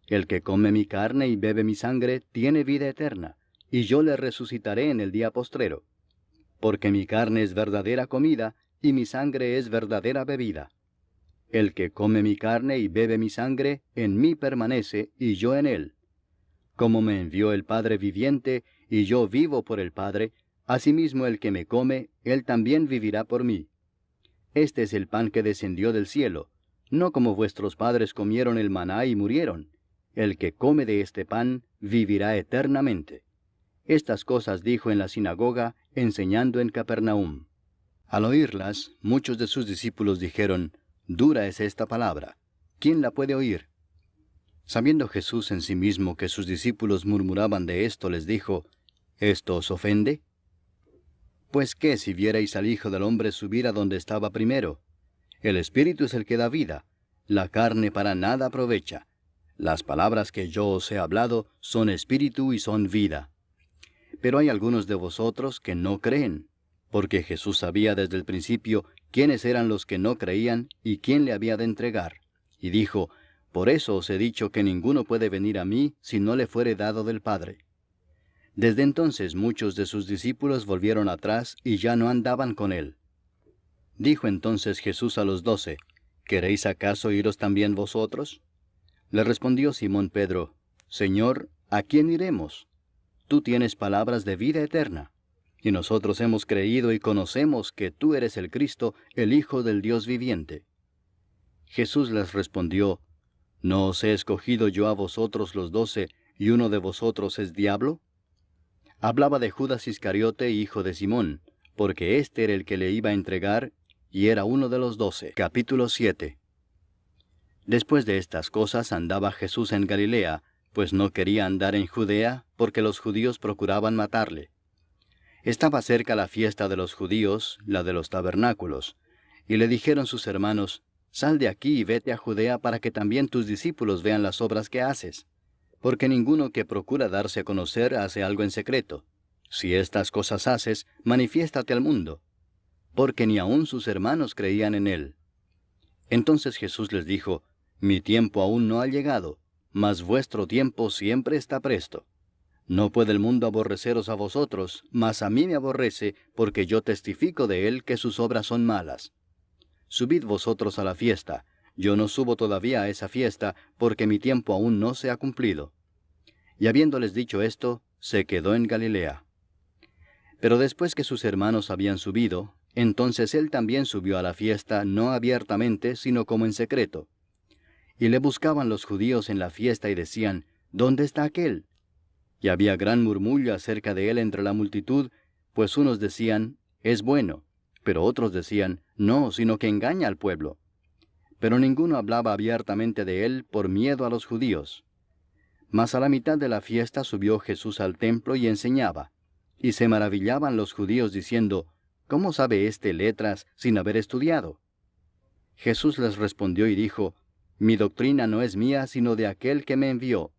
El que come mi carne y bebe mi sangre, tiene vida eterna, y yo le resucitaré en el día postrero. Porque mi carne es verdadera comida, y mi sangre es verdadera bebida. El que come mi carne y bebe mi sangre, en mí permanece, y yo en él. Como me envió el Padre viviente, y yo vivo por el Padre, asimismo el que me come, él también vivirá por mí. Este es el pan que descendió del cielo, no como vuestros padres comieron el maná y murieron. El que come de este pan, vivirá eternamente. Estas cosas dijo en la sinagoga, enseñando en Capernaum. Al oírlas, muchos de sus discípulos dijeron, dura es esta palabra, ¿quién la puede oír? Sabiendo Jesús en sí mismo que sus discípulos murmuraban de esto, les dijo, ¿esto os ofende? Pues qué si vierais al Hijo del Hombre subir a donde estaba primero. El Espíritu es el que da vida, la carne para nada aprovecha. Las palabras que yo os he hablado son espíritu y son vida. Pero hay algunos de vosotros que no creen, porque Jesús sabía desde el principio quiénes eran los que no creían y quién le había de entregar. Y dijo, por eso os he dicho que ninguno puede venir a mí si no le fuere dado del Padre. Desde entonces muchos de sus discípulos volvieron atrás y ya no andaban con él. Dijo entonces Jesús a los 12, ¿queréis acaso iros también vosotros? Le respondió Simón Pedro, Señor, ¿a quién iremos? Tú tienes palabras de vida eterna, y nosotros hemos creído y conocemos que tú eres el Cristo, el Hijo del Dios viviente. Jesús les respondió, ¿no os he escogido yo a vosotros los 12, y uno de vosotros es diablo? Hablaba de Judas Iscariote, hijo de Simón, porque éste era el que le iba a entregar, y era uno de los 12. Capítulo 7. Después de estas cosas andaba Jesús en Galilea, pues no quería andar en Judea, porque los judíos procuraban matarle. Estaba cerca la fiesta de los judíos, la de los tabernáculos, y le dijeron sus hermanos, sal de aquí y vete a Judea para que también tus discípulos vean las obras que haces. Porque ninguno que procura darse a conocer hace algo en secreto. Si estas cosas haces, manifiéstate al mundo. Porque ni aun sus hermanos creían en él. Entonces Jesús les dijo, mi tiempo aún no ha llegado, mas vuestro tiempo siempre está presto. No puede el mundo aborreceros a vosotros, mas a mí me aborrece, porque yo testifico de él que sus obras son malas. Subid vosotros a la fiesta. Yo no subo todavía a esa fiesta, porque mi tiempo aún no se ha cumplido. Y habiéndoles dicho esto, se quedó en Galilea. Pero después que sus hermanos habían subido, entonces él también subió a la fiesta, no abiertamente, sino como en secreto. Y le buscaban los judíos en la fiesta y decían, ¿dónde está aquél? Y había gran murmullo acerca de él entre la multitud, pues unos decían, es bueno, pero otros decían, no, sino que engaña al pueblo. Pero ninguno hablaba abiertamente de él por miedo a los judíos. Mas a la mitad de la fiesta subió Jesús al templo y enseñaba. Y se maravillaban los judíos diciendo, ¿cómo sabe éste letras sin haber estudiado? Jesús les respondió y dijo, mi doctrina no es mía sino de aquel que me envió.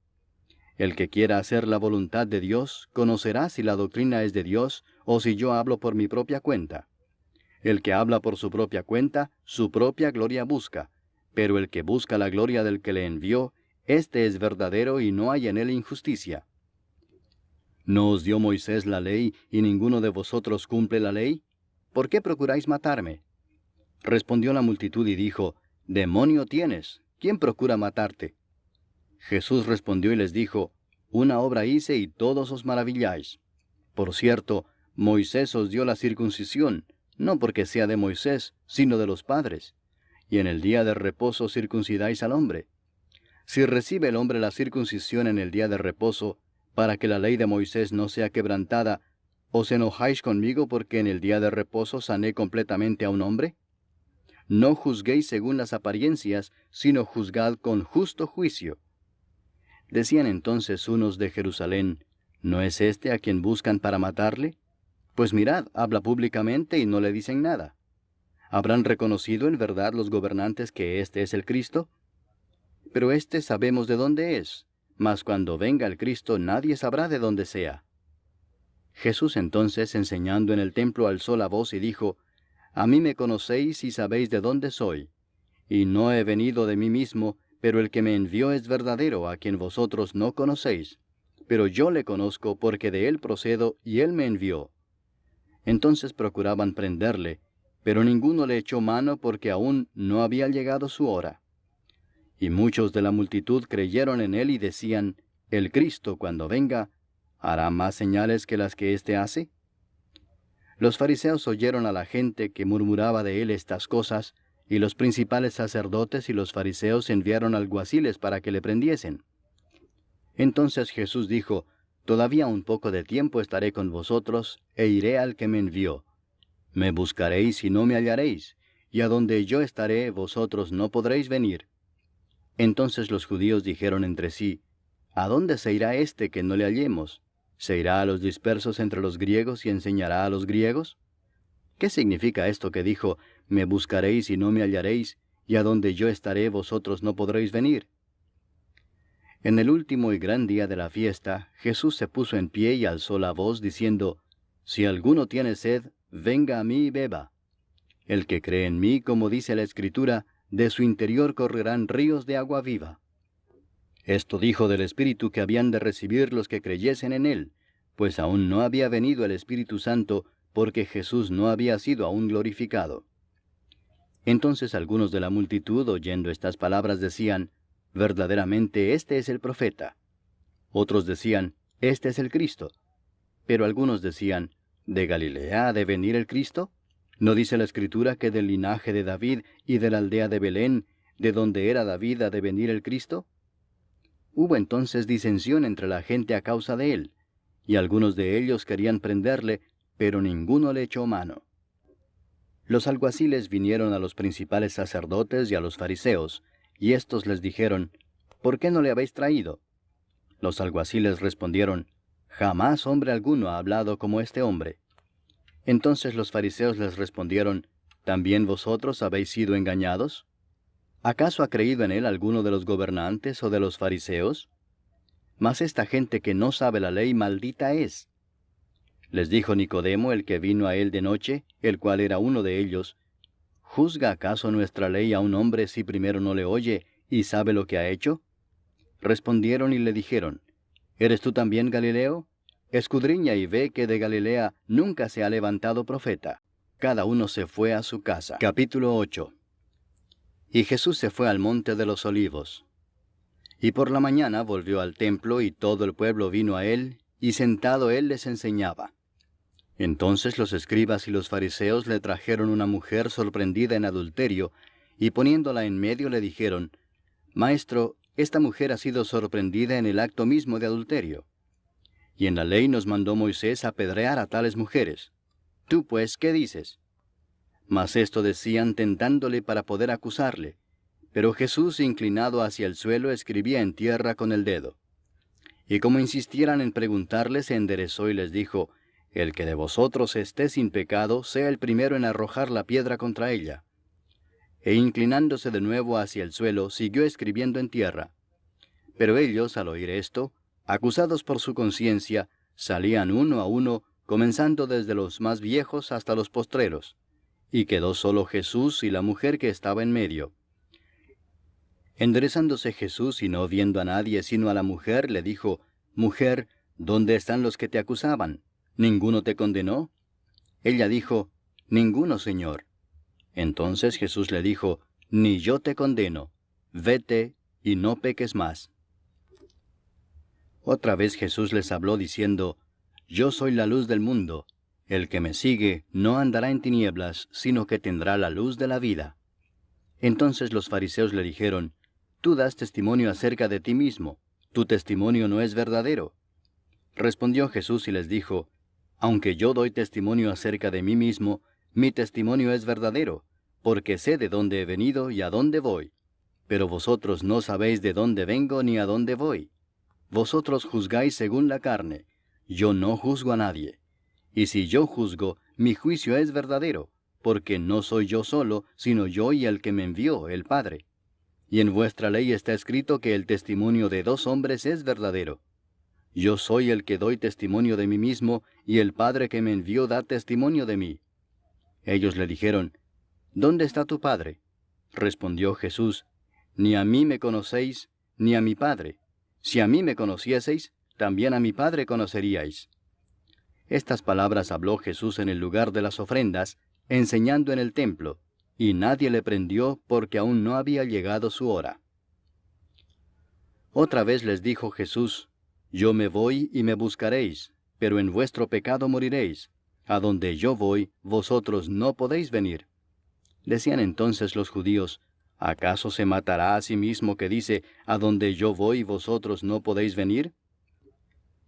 El que quiera hacer la voluntad de Dios, conocerá si la doctrina es de Dios o si yo hablo por mi propia cuenta. El que habla por su propia cuenta, su propia gloria busca, pero el que busca la gloria del que le envió, éste es verdadero y no hay en él injusticia. ¿No os dio Moisés la ley y ninguno de vosotros cumple la ley? ¿Por qué procuráis matarme? Respondió la multitud y dijo, Demonio tienes, ¿quién procura matarte? Jesús respondió y les dijo, una obra hice y todos os maravilláis. Por cierto, Moisés os dio la circuncisión, no porque sea de Moisés, sino de los padres. Y en el día de reposo circuncidáis al hombre. Si recibe el hombre la circuncisión en el día de reposo, para que la ley de Moisés no sea quebrantada, ¿os enojáis conmigo porque en el día de reposo sané completamente a un hombre? no juzguéis según las apariencias, sino juzgad con justo juicio. Decían entonces unos de Jerusalén, ¿no es este a quien buscan para matarle? Pues mirad, habla públicamente y no le dicen nada. ¿Habrán reconocido en verdad los gobernantes que este es el Cristo? Pero este sabemos de dónde es, mas cuando venga el Cristo nadie sabrá de dónde sea. Jesús entonces, enseñando en el templo, alzó la voz y dijo, A mí me conocéis y sabéis de dónde soy. Y no he venido de mí mismo, pero el que me envió es verdadero, a quien vosotros no conocéis. Pero yo le conozco porque de él procedo y él me envió. Entonces procuraban prenderle, pero ninguno le echó mano porque aún no había llegado su hora. Y muchos de la multitud creyeron en él y decían, El Cristo, cuando venga, ¿hará más señales que las que éste hace? Los fariseos oyeron a la gente que murmuraba de él estas cosas, y los principales sacerdotes y los fariseos enviaron alguaciles para que le prendiesen. Entonces Jesús dijo, Todavía un poco de tiempo estaré con vosotros, e iré al que me envió. Me buscaréis y no me hallaréis, y a donde yo estaré vosotros no podréis venir. Entonces los judíos dijeron entre sí, ¿A dónde se irá éste que no le hallemos? ¿Se irá a los dispersos entre los griegos y enseñará a los griegos? ¿Qué significa esto que dijo, me buscaréis y no me hallaréis, y a donde yo estaré vosotros no podréis venir? En el último y gran día de la fiesta, Jesús se puso en pie y alzó la voz, diciendo, Si alguno tiene sed, venga a mí y beba. El que cree en mí, como dice la Escritura, de su interior correrán ríos de agua viva. Esto dijo del Espíritu que habían de recibir los que creyesen en él, pues aún no había venido el Espíritu Santo, porque Jesús no había sido aún glorificado. Entonces algunos de la multitud, oyendo estas palabras, decían, Verdaderamente este es el profeta. Otros decían, Este es el Cristo. Pero algunos decían, ¿De Galilea ha de venir el Cristo? ¿No dice la Escritura que del linaje de David y de la aldea de Belén, de donde era David, ha de venir el Cristo? Hubo entonces disensión entre la gente a causa de él, y algunos de ellos querían prenderle, pero ninguno le echó mano. Los alguaciles vinieron a los principales sacerdotes y a los fariseos, y éstos les dijeron, ¿Por qué no le habéis traído? Los alguaciles respondieron, Jamás hombre alguno ha hablado como este hombre. Entonces los fariseos les respondieron, ¿También vosotros habéis sido engañados? ¿Acaso ha creído en él alguno de los gobernantes o de los fariseos? Mas esta gente que no sabe la ley, maldita es. Les dijo Nicodemo, el que vino a él de noche, el cual era uno de ellos, ¿Juzga acaso nuestra ley a un hombre si primero no le oye y sabe lo que ha hecho? Respondieron y le dijeron, ¿Eres tú también Galileo? Escudriña y ve que de Galilea nunca se ha levantado profeta. Cada uno se fue a su casa. Capítulo 8. Y Jesús se fue al monte de los olivos. Y por la mañana volvió al templo, y todo el pueblo vino a él, y sentado él les enseñaba. Entonces los escribas y los fariseos le trajeron una mujer sorprendida en adulterio, y poniéndola en medio le dijeron, Maestro, esta mujer ha sido sorprendida en el acto mismo de adulterio. Y en la ley nos mandó Moisés apedrear a tales mujeres. Tú pues, ¿qué dices? Mas esto decían tentándole para poder acusarle. Pero Jesús, inclinado hacia el suelo, escribía en tierra con el dedo. Y como insistieran en preguntarle, se enderezó y les dijo, El que de vosotros esté sin pecado, sea el primero en arrojar la piedra contra ella. E inclinándose de nuevo hacia el suelo, siguió escribiendo en tierra. Pero ellos, al oír esto, acusados por su conciencia, salían uno a uno, comenzando desde los más viejos hasta los postreros. Y quedó solo Jesús y la mujer que estaba en medio. Enderezándose Jesús y no viendo a nadie sino a la mujer, le dijo, Mujer, ¿dónde están los que te acusaban? ¿Ninguno te condenó? Ella dijo, Ninguno, Señor. Entonces Jesús le dijo, Ni yo te condeno. Vete y no peques más. Otra vez Jesús les habló diciendo, Yo soy la luz del mundo. El que me sigue no andará en tinieblas, sino que tendrá la luz de la vida. Entonces los fariseos le dijeron, Tú das testimonio acerca de ti mismo, tu testimonio no es verdadero. Respondió Jesús y les dijo, Aunque yo doy testimonio acerca de mí mismo, mi testimonio es verdadero, porque sé de dónde he venido y a dónde voy. Pero vosotros no sabéis de dónde vengo ni a dónde voy. Vosotros juzgáis según la carne, yo no juzgo a nadie. Y si yo juzgo, mi juicio es verdadero, porque no soy yo solo, sino yo y el que me envió, el Padre. Y en vuestra ley está escrito que el testimonio de 2 hombres es verdadero. Yo soy el que doy testimonio de mí mismo, y el Padre que me envió da testimonio de mí. Ellos le dijeron, ¿dónde está tu Padre? Respondió Jesús, ni a mí me conocéis, ni a mi Padre. Si a mí me conocieseis, también a mi Padre conoceríais. Estas palabras habló Jesús en el lugar de las ofrendas, enseñando en el templo, y nadie le prendió porque aún no había llegado su hora. Otra vez les dijo Jesús, yo me voy y me buscaréis, pero en vuestro pecado moriréis. A donde yo voy, vosotros no podéis venir. Decían entonces los judíos, ¿acaso se matará a sí mismo que dice, a donde yo voy vosotros no podéis venir?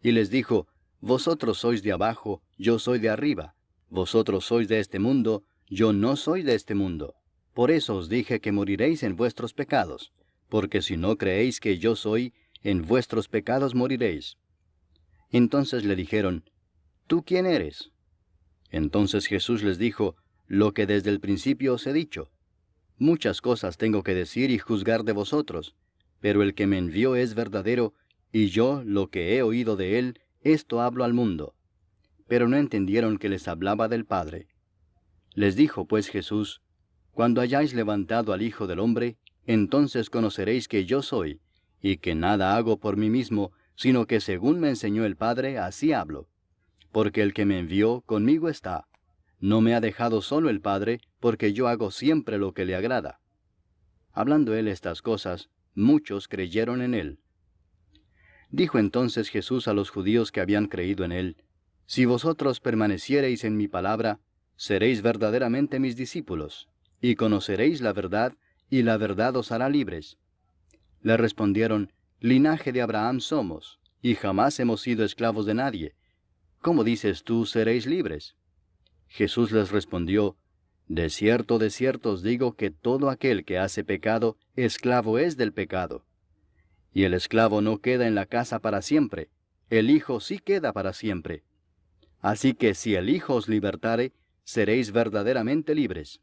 Y les dijo, vosotros sois de abajo, yo soy de arriba. Vosotros sois de este mundo, yo no soy de este mundo. Por eso os dije que moriréis en vuestros pecados, porque si no creéis que yo soy, en vuestros pecados moriréis. Entonces le dijeron, ¿tú quién eres? Entonces Jesús les dijo, lo que desde el principio os he dicho. Muchas cosas tengo que decir y juzgar de vosotros, pero el que me envió es verdadero, y yo, lo que he oído de él, esto hablo al mundo. Pero no entendieron que les hablaba del Padre. Les dijo pues Jesús, cuando hayáis levantado al Hijo del Hombre, entonces conoceréis que yo soy, y que nada hago por mí mismo, sino que según me enseñó el Padre, así hablo. Porque el que me envió conmigo está. No me ha dejado solo el Padre, porque yo hago siempre lo que le agrada. Hablando él estas cosas, muchos creyeron en él. Dijo entonces Jesús a los judíos que habían creído en él, si vosotros permaneciereis en mi palabra, seréis verdaderamente mis discípulos, y conoceréis la verdad, y la verdad os hará libres. Le respondieron, linaje de Abraham somos, y jamás hemos sido esclavos de nadie. ¿Cómo dices tú, seréis libres? Jesús les respondió, de cierto os digo que todo aquel que hace pecado, esclavo es del pecado. Y el esclavo no queda en la casa para siempre, el Hijo sí queda para siempre. Así que si el Hijo os libertare, seréis verdaderamente libres.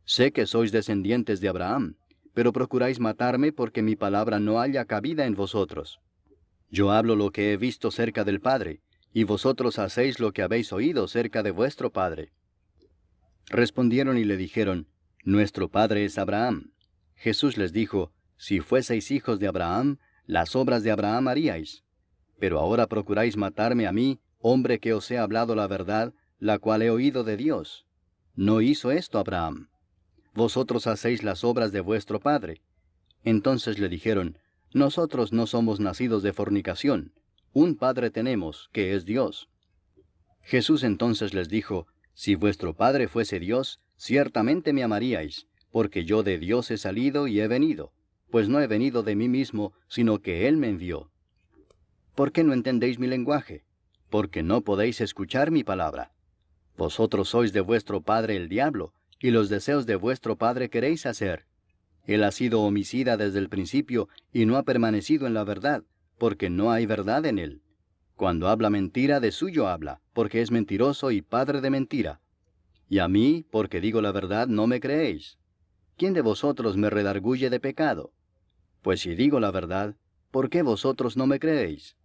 Sé que sois descendientes de Abraham, pero procuráis matarme porque mi palabra no haya cabida en vosotros. Yo hablo lo que he visto cerca del Padre, y vosotros hacéis lo que habéis oído cerca de vuestro padre. Respondieron y le dijeron, nuestro padre es Abraham. Jesús les dijo, si fueseis hijos de Abraham, las obras de Abraham haríais. Pero ahora procuráis matarme a mí, hombre que os he hablado la verdad, la cual he oído de Dios. No hizo esto Abraham. Vosotros hacéis las obras de vuestro padre. Entonces le dijeron, nosotros no somos nacidos de fornicación. Un Padre tenemos, que es Dios. Jesús entonces les dijo, si vuestro Padre fuese Dios, ciertamente me amaríais, porque yo de Dios he salido y he venido, pues no he venido de mí mismo, sino que Él me envió. ¿Por qué no entendéis mi lenguaje? Porque no podéis escuchar mi palabra. Vosotros sois de vuestro padre el diablo, y los deseos de vuestro padre queréis hacer. Él ha sido homicida desde el principio, y no ha permanecido en la verdad, porque no hay verdad en él. Cuando habla mentira, de suyo habla, porque es mentiroso y padre de mentira. Y a mí, porque digo la verdad, no me creéis. ¿Quién de vosotros me redarguye de pecado? Pues si digo la verdad, ¿por qué vosotros no me creéis?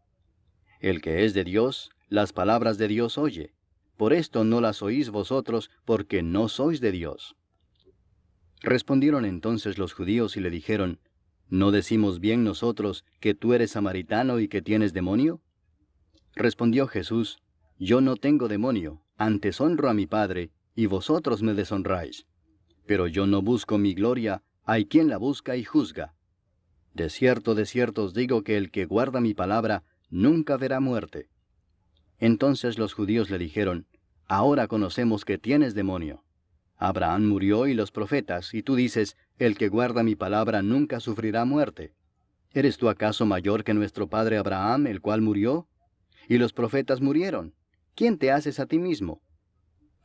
El que es de Dios, las palabras de Dios oye. Por esto no las oís vosotros, porque no sois de Dios. Respondieron entonces los judíos y le dijeron, ¿no decimos bien nosotros que tú eres samaritano y que tienes demonio? Respondió Jesús, yo no tengo demonio, antes honro a mi Padre, y vosotros me deshonráis. Pero yo no busco mi gloria, hay quien la busca y juzga. De cierto os digo que el que guarda mi palabra, nunca verá muerte. Entonces los judíos le dijeron, ahora conocemos que tienes demonio. Abraham murió y los profetas, y tú dices, el que guarda mi palabra nunca sufrirá muerte. ¿Eres tú acaso mayor que nuestro padre Abraham, el cual murió? Y los profetas murieron. ¿Quién te haces a ti mismo?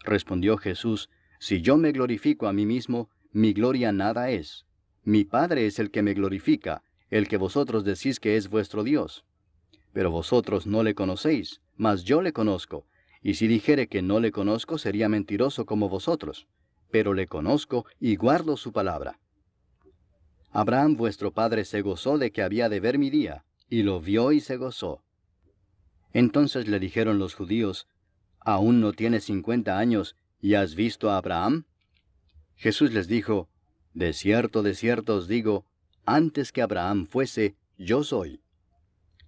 Respondió Jesús, Si yo me glorifico a mí mismo, mi gloria nada es. Mi Padre es el que me glorifica, el que vosotros decís que es vuestro Dios. Pero vosotros no le conocéis, mas yo le conozco, y si dijere que no le conozco, sería mentiroso como vosotros, pero le conozco y guardo su palabra. Abraham vuestro padre se gozó de que había de ver mi día, y lo vio y se gozó. Entonces le dijeron los judíos, ¿aún no tienes 50 años, y has visto a Abraham? Jesús les dijo, de cierto os digo, antes que Abraham fuese, yo soy.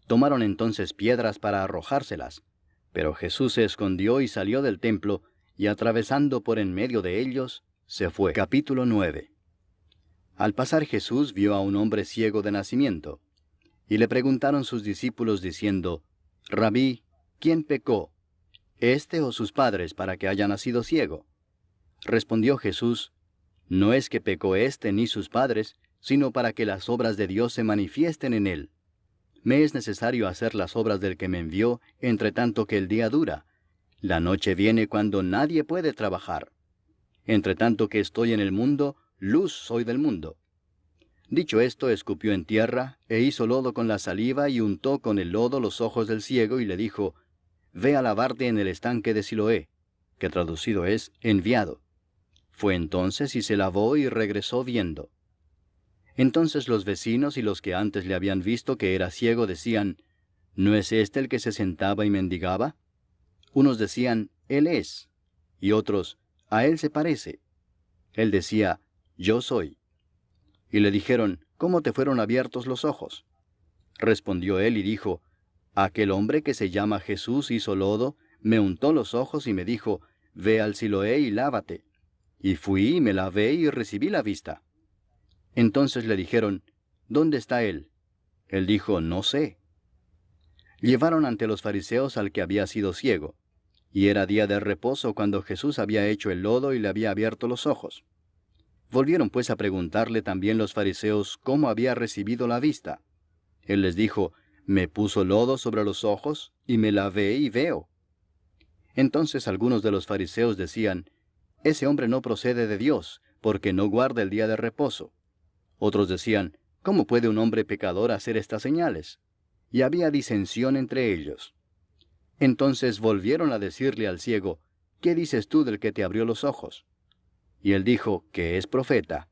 Tomaron entonces piedras para arrojárselas, pero Jesús se escondió y salió del templo, y atravesando por en medio de ellos, se fue. Capítulo 9. Al pasar Jesús vio a un hombre ciego de nacimiento, y le preguntaron sus discípulos diciendo, Rabí, ¿quién pecó, éste o sus padres, para que haya nacido ciego? Respondió Jesús, no es que pecó éste ni sus padres, sino para que las obras de Dios se manifiesten en él. Me es necesario hacer las obras del que me envió, entre tanto que el día dura. La noche viene cuando nadie puede trabajar. Entre tanto que estoy en el mundo, luz soy del mundo. Dicho esto, escupió en tierra, e hizo lodo con la saliva, y untó con el lodo los ojos del ciego, y le dijo, Ve a lavarte en el estanque de Siloé, que traducido es, enviado. Fue entonces y se lavó y regresó viendo. Entonces los vecinos y los que antes le habían visto que era ciego decían, ¿no es este el que se sentaba y mendigaba? Unos decían, Él es, y otros, a él se parece. Él decía, Yo soy. Y le dijeron, ¿cómo te fueron abiertos los ojos? Respondió él y dijo, Aquel hombre que se llama Jesús hizo lodo, me untó los ojos y me dijo, Ve al Siloé y lávate. Y fui y me lavé y recibí la vista. Entonces le dijeron, ¿dónde está él? Él dijo, no sé. Llevaron ante los fariseos al que había sido ciego, y era día de reposo cuando Jesús había hecho el lodo y le había abierto los ojos. Volvieron pues a preguntarle también los fariseos cómo había recibido la vista. Él les dijo, me puso lodo sobre los ojos, y me lavé y veo. Entonces algunos de los fariseos decían, ese hombre no procede de Dios, porque no guarda el día de reposo. Otros decían, ¿cómo puede un hombre pecador hacer estas señales? Y había disensión entre ellos. Entonces volvieron a decirle al ciego, ¿qué dices tú del que te abrió los ojos? Y él dijo, que es profeta.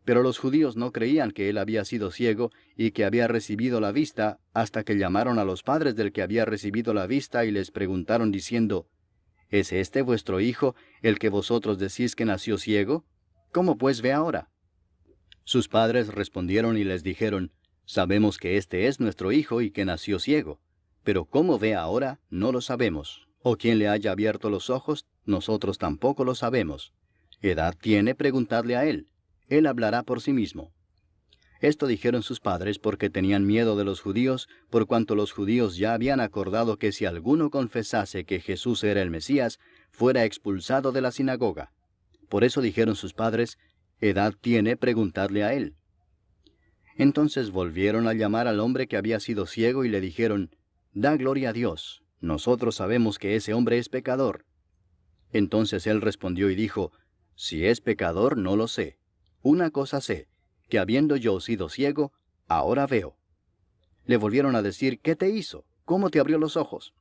Pero los judíos no creían que él había sido ciego y que había recibido la vista, hasta que llamaron a los padres del que había recibido la vista y les preguntaron diciendo, ¿es este vuestro hijo, el que vosotros decís que nació ciego? ¿Cómo pues ve ahora? Sus padres respondieron y les dijeron, sabemos que este es nuestro hijo y que nació ciego, pero cómo ve ahora no lo sabemos, o quién le haya abierto los ojos, nosotros tampoco lo sabemos. ¿Edad tiene? Preguntadle a él. Él hablará por sí mismo. Esto dijeron sus padres porque tenían miedo de los judíos, por cuanto los judíos ya habían acordado que si alguno confesase que Jesús era el Mesías, fuera expulsado de la sinagoga. Por eso dijeron sus padres, ¿edad tiene? Preguntadle a él. Entonces volvieron a llamar al hombre que había sido ciego y le dijeron, da gloria a Dios, nosotros sabemos que ese hombre es pecador. Entonces él respondió y dijo, si es pecador no lo sé. Una cosa sé, que habiendo yo sido ciego, ahora veo. Le volvieron a decir, ¿qué te hizo? ¿Cómo te abrió los ojos?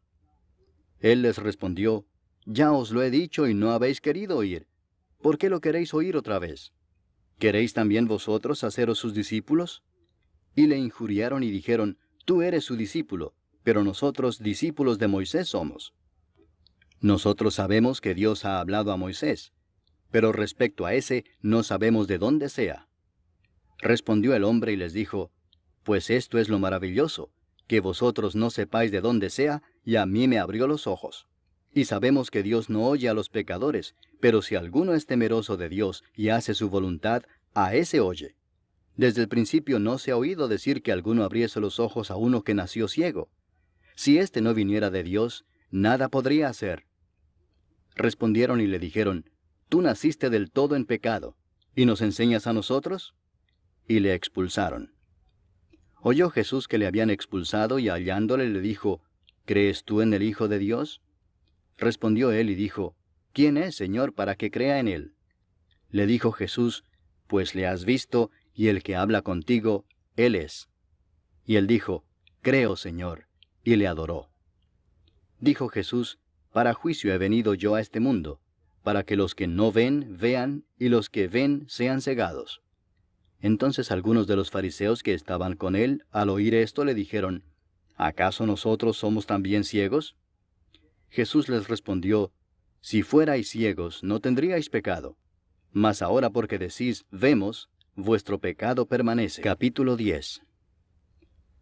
Él les respondió, ya os lo he dicho y no habéis querido oír. ¿Por qué lo queréis oír otra vez? ¿Queréis también vosotros haceros sus discípulos? Y le injuriaron y dijeron, tú eres su discípulo, pero nosotros discípulos de Moisés somos. Nosotros sabemos que Dios ha hablado a Moisés, pero respecto a ese no sabemos de dónde sea. Respondió el hombre y les dijo, pues esto es lo maravilloso, que vosotros no sepáis de dónde sea, y a mí me abrió los ojos. Y sabemos que Dios no oye a los pecadores, pero si alguno es temeroso de Dios y hace su voluntad, a ese oye. Desde el principio no se ha oído decir que alguno abriese los ojos a uno que nació ciego. Si éste no viniera de Dios, nada podría hacer. Respondieron y le dijeron, tú naciste del todo en pecado, ¿y nos enseñas a nosotros? Y le expulsaron. Oyó Jesús que le habían expulsado y hallándole le dijo, ¿crees tú en el Hijo de Dios? Respondió él y dijo, ¿quién es, Señor, para que crea en él? Le dijo Jesús, pues le has visto, y el que habla contigo, él es. Y él dijo, creo, Señor, y le adoró. Dijo Jesús, para juicio he venido yo a este mundo, para que los que no ven, vean, y los que ven sean cegados. Entonces algunos de los fariseos que estaban con él, al oír esto, le dijeron, ¿acaso nosotros somos también ciegos? Jesús les respondió, si fuerais ciegos, no tendríais pecado. Mas ahora porque decís, vemos, vuestro pecado permanece. Capítulo 10.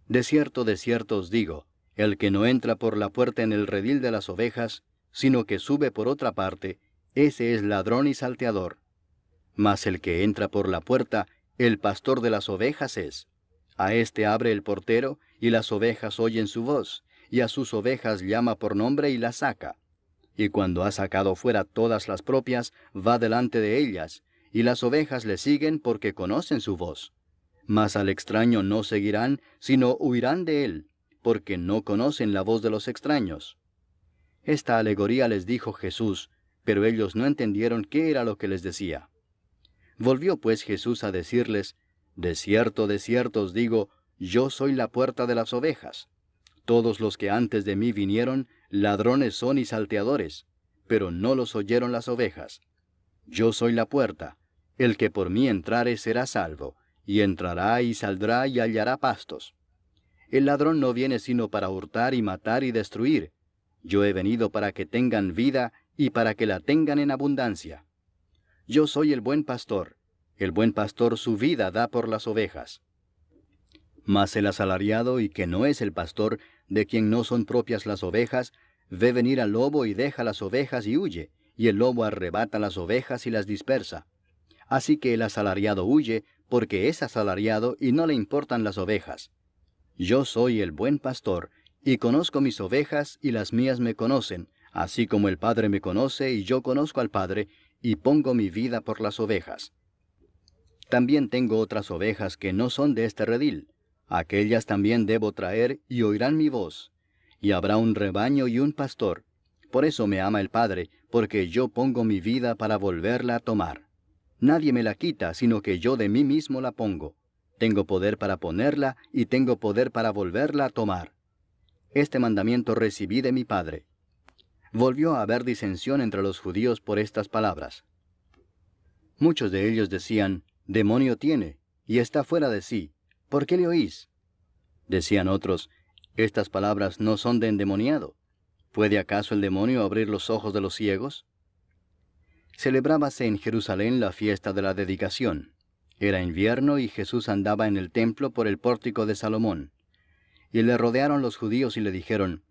De cierto os digo, el que no entra por la puerta en el redil de las ovejas, sino que sube por otra parte, ese es ladrón y salteador. Mas el que entra por la puerta, el pastor de las ovejas es. A éste abre el portero, y las ovejas oyen su voz, y a sus ovejas llama por nombre y las saca. Y cuando ha sacado fuera todas las propias, va delante de ellas, y las ovejas le siguen porque conocen su voz. Mas al extraño no seguirán, sino huirán de él, porque no conocen la voz de los extraños. Esta alegoría les dijo Jesús, pero ellos no entendieron qué era lo que les decía. Volvió pues Jesús a decirles, de cierto os digo, yo soy la puerta de las ovejas. Todos los que antes de mí vinieron, ladrones son y salteadores, pero no los oyeron las ovejas. Yo soy la puerta, el que por mí entrare será salvo, y entrará y saldrá y hallará pastos. El ladrón no viene sino para hurtar y matar y destruir. Yo he venido para que tengan vida y para que la tengan en abundancia. Yo soy el buen pastor su vida da por las ovejas. Mas el asalariado y que no es el pastor, de quien no son propias las ovejas, ve venir al lobo y deja las ovejas y huye, y el lobo arrebata las ovejas y las dispersa. Así que el asalariado huye, porque es asalariado y no le importan las ovejas. Yo soy el buen pastor, y conozco mis ovejas y las mías me conocen, así como el Padre me conoce y yo conozco al Padre, y pongo mi vida por las ovejas. También tengo otras ovejas que no son de este redil. Aquellas también debo traer y oirán mi voz. Y habrá un rebaño y un pastor. Por eso me ama el Padre, porque yo pongo mi vida para volverla a tomar. Nadie me la quita, sino que yo de mí mismo la pongo. Tengo poder para ponerla y tengo poder para volverla a tomar. Este mandamiento recibí de mi Padre. Volvió a haber disensión entre los judíos por estas palabras. Muchos de ellos decían, demonio tiene, y está fuera de sí. ¿Por qué le oís? Decían otros, estas palabras no son de endemoniado. ¿Puede acaso el demonio abrir los ojos de los ciegos? Celebrábase en Jerusalén la fiesta de la dedicación. Era invierno y Jesús andaba en el templo por el pórtico de Salomón. Y le rodearon los judíos y le dijeron,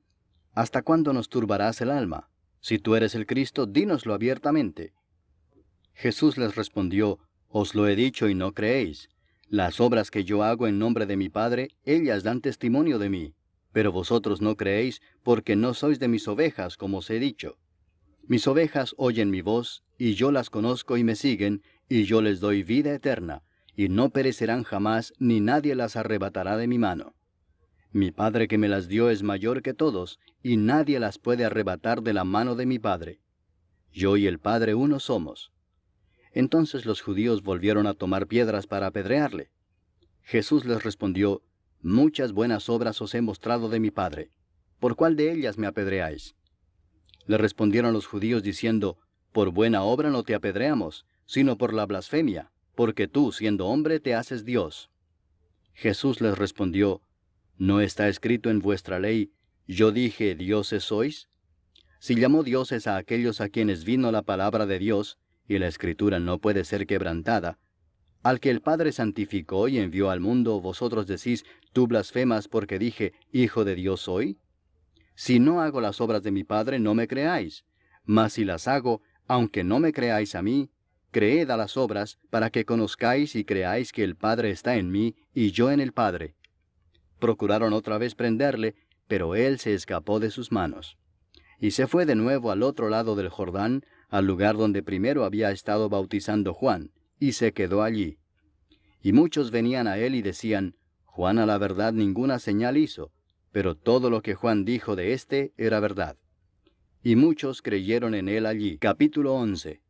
¿hasta cuándo nos turbarás el alma? Si tú eres el Cristo, dínoslo abiertamente. Jesús les respondió, os lo he dicho y no creéis. Las obras que yo hago en nombre de mi Padre, ellas dan testimonio de mí. Pero vosotros no creéis, porque no sois de mis ovejas, como os he dicho. Mis ovejas oyen mi voz, y yo las conozco y me siguen, y yo les doy vida eterna, y no perecerán jamás, ni nadie las arrebatará de mi mano. Mi Padre que me las dio es mayor que todos, y nadie las puede arrebatar de la mano de mi Padre. Yo y el Padre uno somos. Entonces los judíos volvieron a tomar piedras para apedrearle. Jesús les respondió, muchas buenas obras os he mostrado de mi Padre. ¿Por cuál de ellas me apedreáis? Le respondieron los judíos diciendo, por buena obra no te apedreamos, sino por la blasfemia, porque tú, siendo hombre, te haces Dios. Jesús les respondió, ¿no está escrito en vuestra ley, yo dije, dioses sois? Si llamó dioses a aquellos a quienes vino la palabra de Dios, y la Escritura no puede ser quebrantada, al que el Padre santificó y envió al mundo, vosotros decís, tú blasfemas porque dije, Hijo de Dios soy. Si no hago las obras de mi Padre, no me creáis. Mas si las hago, aunque no me creáis a mí, creed a las obras, para que conozcáis y creáis que el Padre está en mí, y yo en el Padre. Procuraron otra vez prenderle, pero él se escapó de sus manos. Y se fue de nuevo al otro lado del Jordán, al lugar donde primero había estado bautizando Juan, y se quedó allí. Y muchos venían a él y decían, Juan a la verdad ninguna señal hizo, pero todo lo que Juan dijo de éste era verdad. y muchos creyeron en él allí. Capítulo 11.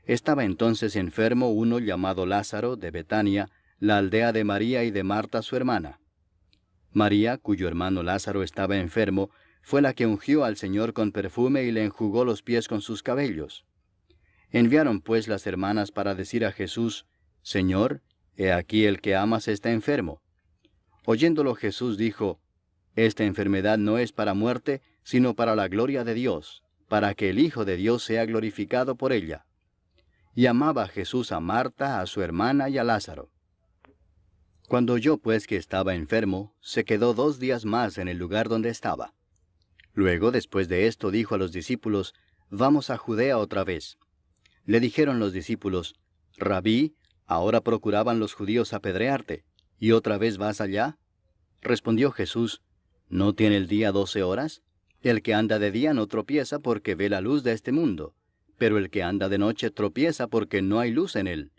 Estaba entonces enfermo uno llamado Lázaro de Betania, la aldea de María y de Marta su hermana. María, cuyo hermano Lázaro estaba enfermo, fue la que ungió al Señor con perfume y le enjugó los pies con sus cabellos. Enviaron pues las hermanas para decir a Jesús: Señor, he aquí el que amas está enfermo. Oyéndolo Jesús dijo: Esta enfermedad no es para muerte, sino para la gloria de Dios, para que el Hijo de Dios sea glorificado por ella. Y amaba Jesús a Marta, a su hermana y a Lázaro. Cuando oyó pues que estaba enfermo, se quedó 2 días más en el lugar donde estaba. Luego, después de esto, dijo a los discípulos: Vamos a Judea otra vez. Le dijeron los discípulos: Rabí, ahora procuraban los judíos apedrearte, ¿y otra vez vas allá? Respondió Jesús: ¿No tiene el día 12 horas? El que anda de día no tropieza porque ve la luz de este mundo, pero el que anda de noche tropieza porque no hay luz en él.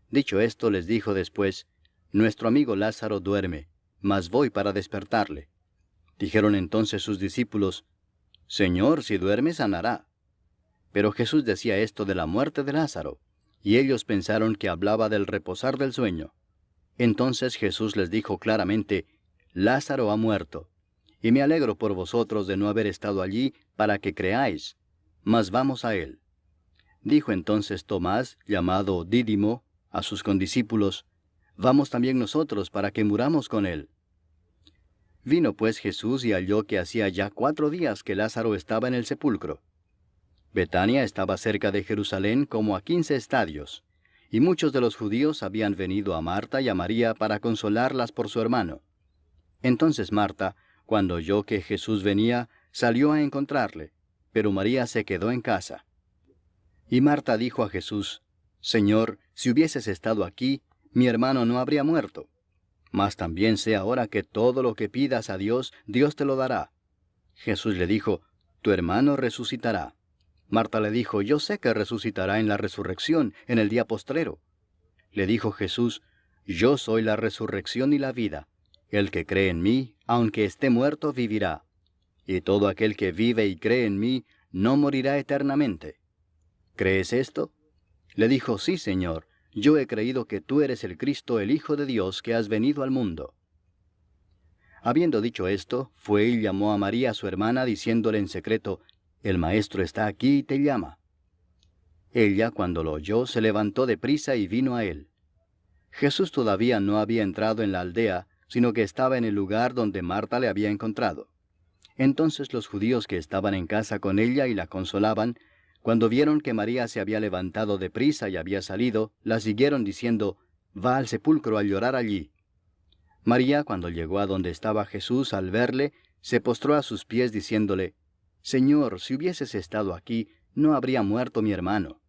Dicho esto, les dijo después: Nuestro amigo Lázaro duerme, mas voy para despertarle. Dijeron entonces sus discípulos: Señor, si duerme, sanará. Pero Jesús decía esto de la muerte de Lázaro, y ellos pensaron que hablaba del reposar del sueño. Entonces Jesús les dijo claramente: Lázaro ha muerto, y me alegro por vosotros de no haber estado allí para que creáis, mas vamos a él. Dijo entonces Tomás, llamado Dídimo, a sus condiscípulos: Vamos también nosotros para que muramos con él. Vino pues Jesús y halló que hacía ya 4 días que Lázaro estaba en el sepulcro. Betania estaba cerca de Jerusalén como a 15 estadios, y muchos de los judíos habían venido a Marta y a María para consolarlas por su hermano. Entonces Marta, cuando oyó que Jesús venía, salió a encontrarle, pero María se quedó en casa. Y Marta dijo a Jesús: Señor, si hubieses estado aquí, mi hermano no habría muerto. Mas también sé ahora que todo lo que pidas a Dios, Dios te lo dará. Jesús le dijo: Tu hermano resucitará. Marta le dijo: Yo sé que resucitará en la resurrección, en el día postrero. Le dijo Jesús: Yo soy la resurrección y la vida. El que cree en mí, aunque esté muerto, vivirá. Y todo aquel que vive y cree en mí, no morirá eternamente. ¿Crees esto? Le dijo: Sí, Señor. Yo he creído que tú eres el Cristo, el Hijo de Dios, que has venido al mundo. Habiendo dicho esto, fue y llamó a María su hermana, diciéndole en secreto: El Maestro está aquí y te llama. Ella, cuando lo oyó, se levantó deprisa y vino a él. Jesús todavía no había entrado en la aldea, sino que estaba en el lugar donde Marta le había encontrado. Entonces los judíos que estaban en casa con ella y la consolaban, cuando vieron que María se había levantado deprisa y había salido, la siguieron diciendo: Va al sepulcro a llorar allí. María, cuando llegó a donde estaba Jesús, al verle, se postró a sus pies diciéndole: Señor, si hubieses estado aquí, no habría muerto mi hermano.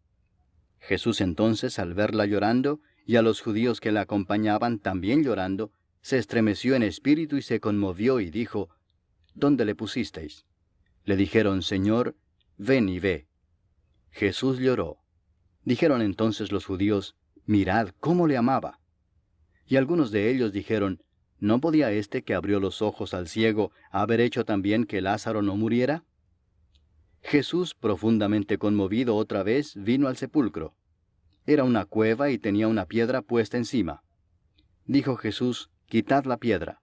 Jesús entonces, al verla llorando, y a los judíos que la acompañaban también llorando, se estremeció en espíritu y se conmovió y dijo: ¿Dónde le pusisteis? Le dijeron: Señor, ven y ve. Jesús lloró. Dijeron entonces los judíos: Mirad cómo le amaba. Y algunos de ellos dijeron: ¿No podía éste que abrió los ojos al ciego haber hecho también que Lázaro no muriera? Jesús, profundamente conmovido otra vez, vino al sepulcro. Era una cueva y tenía una piedra puesta encima. Dijo Jesús: Quitad la piedra.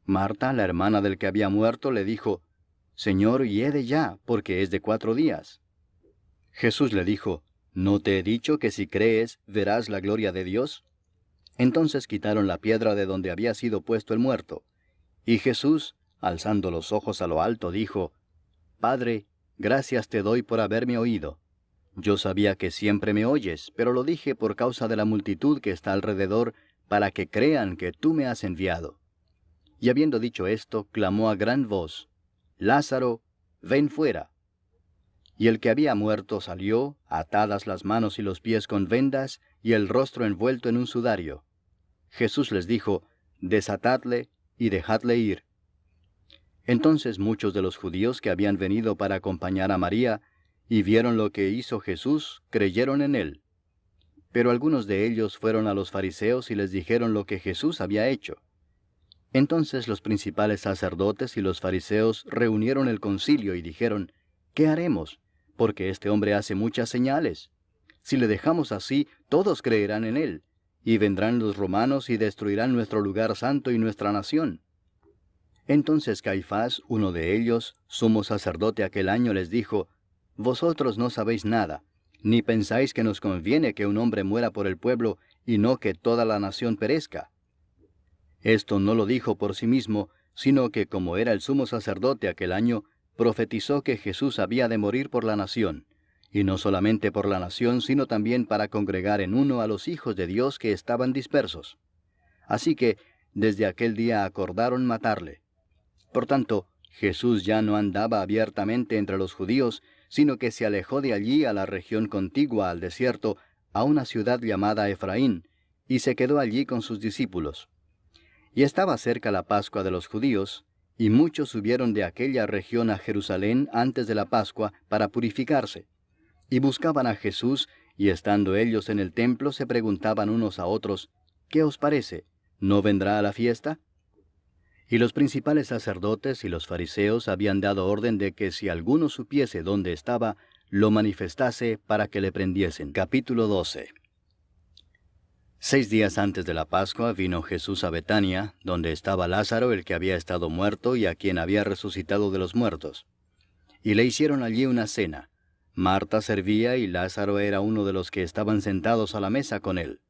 Marta, la hermana del que había muerto, le dijo: Señor, hiede ya, porque es de 4 días. Jesús le dijo: ¿No te he dicho que si crees, verás la gloria de Dios? Entonces quitaron la piedra de donde había sido puesto el muerto. Y Jesús, alzando los ojos a lo alto, dijo: Padre, gracias te doy por haberme oído. Yo sabía que siempre me oyes, pero lo dije por causa de la multitud que está alrededor, para que crean que tú me has enviado. Y habiendo dicho esto, clamó a gran voz: Lázaro, ven fuera. Y el que había muerto salió, atadas las manos y los pies con vendas, y el rostro envuelto en un sudario. Jesús les dijo: Desatadle y dejadle ir. Entonces muchos de los judíos que habían venido para acompañar a María, y vieron lo que hizo Jesús, creyeron en él. Pero algunos de ellos fueron a los fariseos y les dijeron lo que Jesús había hecho. Entonces los principales sacerdotes y los fariseos reunieron el concilio y dijeron, ¿qué haremos? Porque este hombre hace muchas señales. Si le dejamos así, todos creerán en él, y vendrán los romanos y destruirán nuestro lugar santo y nuestra nación. Entonces Caifás, uno de ellos, sumo sacerdote aquel año, les dijo, Vosotros no sabéis nada, ni pensáis que nos conviene que un hombre muera por el pueblo, y no que toda la nación perezca. Esto no lo dijo por sí mismo, sino que como era el sumo sacerdote aquel año, profetizó que Jesús había de morir por la nación, y no solamente por la nación, sino también para congregar en uno a los hijos de Dios que estaban dispersos. Así que, desde aquel día acordaron matarle. Por tanto, Jesús ya no andaba abiertamente entre los judíos, sino que se alejó de allí a la región contigua al desierto, a una ciudad llamada Efraín, y se quedó allí con sus discípulos. Y estaba cerca la Pascua de los judíos, y muchos subieron de aquella región a Jerusalén antes de la Pascua para purificarse. Y buscaban a Jesús, y estando ellos en el templo se preguntaban unos a otros, ¿qué os parece? ¿No vendrá a la fiesta? Y los principales sacerdotes y los fariseos habían dado orden de que si alguno supiese dónde estaba, lo manifestase para que le prendiesen. Capítulo 12. 6 días antes de la Pascua vino Jesús a Betania, donde estaba Lázaro, el que había estado muerto y a quien había resucitado de los muertos. Y le hicieron allí una cena. Marta servía y Lázaro era uno de los que estaban sentados a la mesa con él.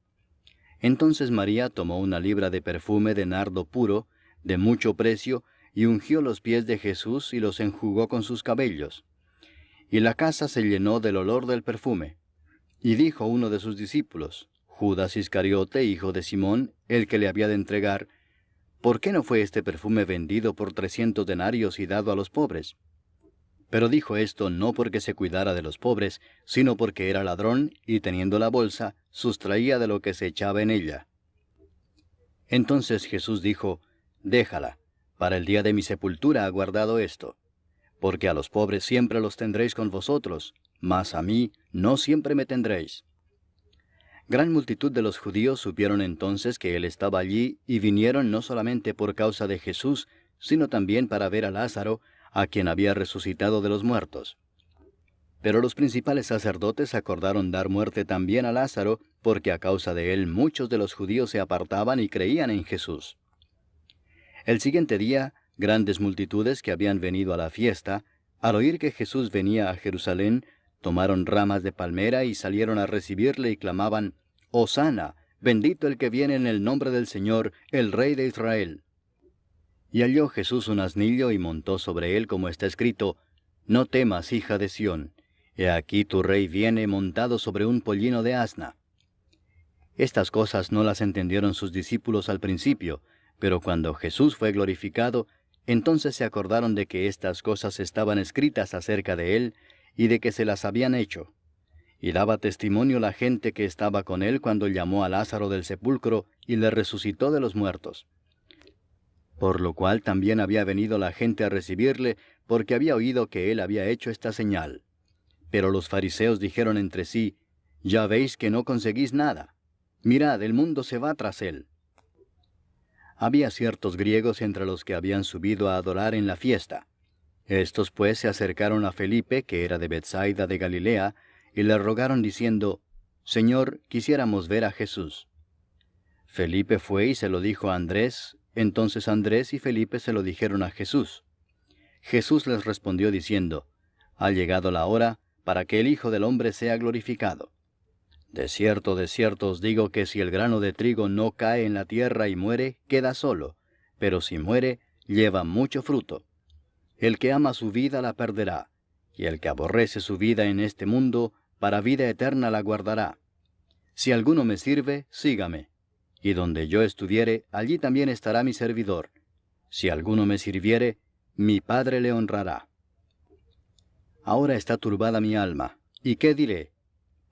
Entonces María tomó una libra de perfume de nardo puro, de mucho precio, y ungió los pies de Jesús y los enjugó con sus cabellos. Y la casa se llenó del olor del perfume. Y dijo uno de sus discípulos, Judas Iscariote, hijo de Simón, el que le había de entregar, ¿por qué no fue este perfume vendido por 300 denarios y dado a los pobres? Pero dijo esto no porque se cuidara de los pobres, sino porque era ladrón, y teniendo la bolsa, sustraía de lo que se echaba en ella. Entonces Jesús dijo, Déjala, para el día de mi sepultura ha guardado esto. Porque a los pobres siempre los tendréis con vosotros, mas a mí no siempre me tendréis. Gran multitud de los judíos supieron entonces que él estaba allí, y vinieron no solamente por causa de Jesús, sino también para ver a Lázaro, a quien había resucitado de los muertos. Pero los principales sacerdotes acordaron dar muerte también a Lázaro, porque a causa de él muchos de los judíos se apartaban y creían en Jesús. El siguiente día, grandes multitudes que habían venido a la fiesta, al oír que Jesús venía a Jerusalén, tomaron ramas de palmera y salieron a recibirle y clamaban, Hosana, bendito el que viene en el nombre del Señor, el Rey de Israel. Y halló Jesús un asnillo y montó sobre él, como está escrito, No temas, hija de Sión, he aquí tu rey viene montado sobre un pollino de asna. Estas cosas no las entendieron sus discípulos al principio, pero cuando Jesús fue glorificado, entonces se acordaron de que estas cosas estaban escritas acerca de él, y de que se las habían hecho. Y daba testimonio la gente que estaba con él cuando llamó a Lázaro del sepulcro y le resucitó de los muertos. Por lo cual también había venido la gente a recibirle, porque había oído que él había hecho esta señal. Pero los fariseos dijeron entre sí, Ya veis que no conseguís nada. Mirad, el mundo se va tras él. Había ciertos griegos entre los que habían subido a adorar en la fiesta. Estos pues se acercaron a Felipe, que era de Betsaida de Galilea, y le rogaron diciendo, Señor, quisiéramos ver a Jesús. Felipe fue y se lo dijo a Andrés, entonces Andrés y Felipe se lo dijeron a Jesús. Jesús les respondió diciendo, Ha llegado la hora para que el Hijo del Hombre sea glorificado. De cierto os digo que si el grano de trigo no cae en la tierra y muere, queda solo, pero si muere, lleva mucho fruto. El que ama su vida la perderá, y el que aborrece su vida en este mundo, para vida eterna la guardará. Si alguno me sirve, sígame, y donde yo estuviere, allí también estará mi servidor. Si alguno me sirviere, mi Padre le honrará. Ahora está turbada mi alma, ¿y qué diré?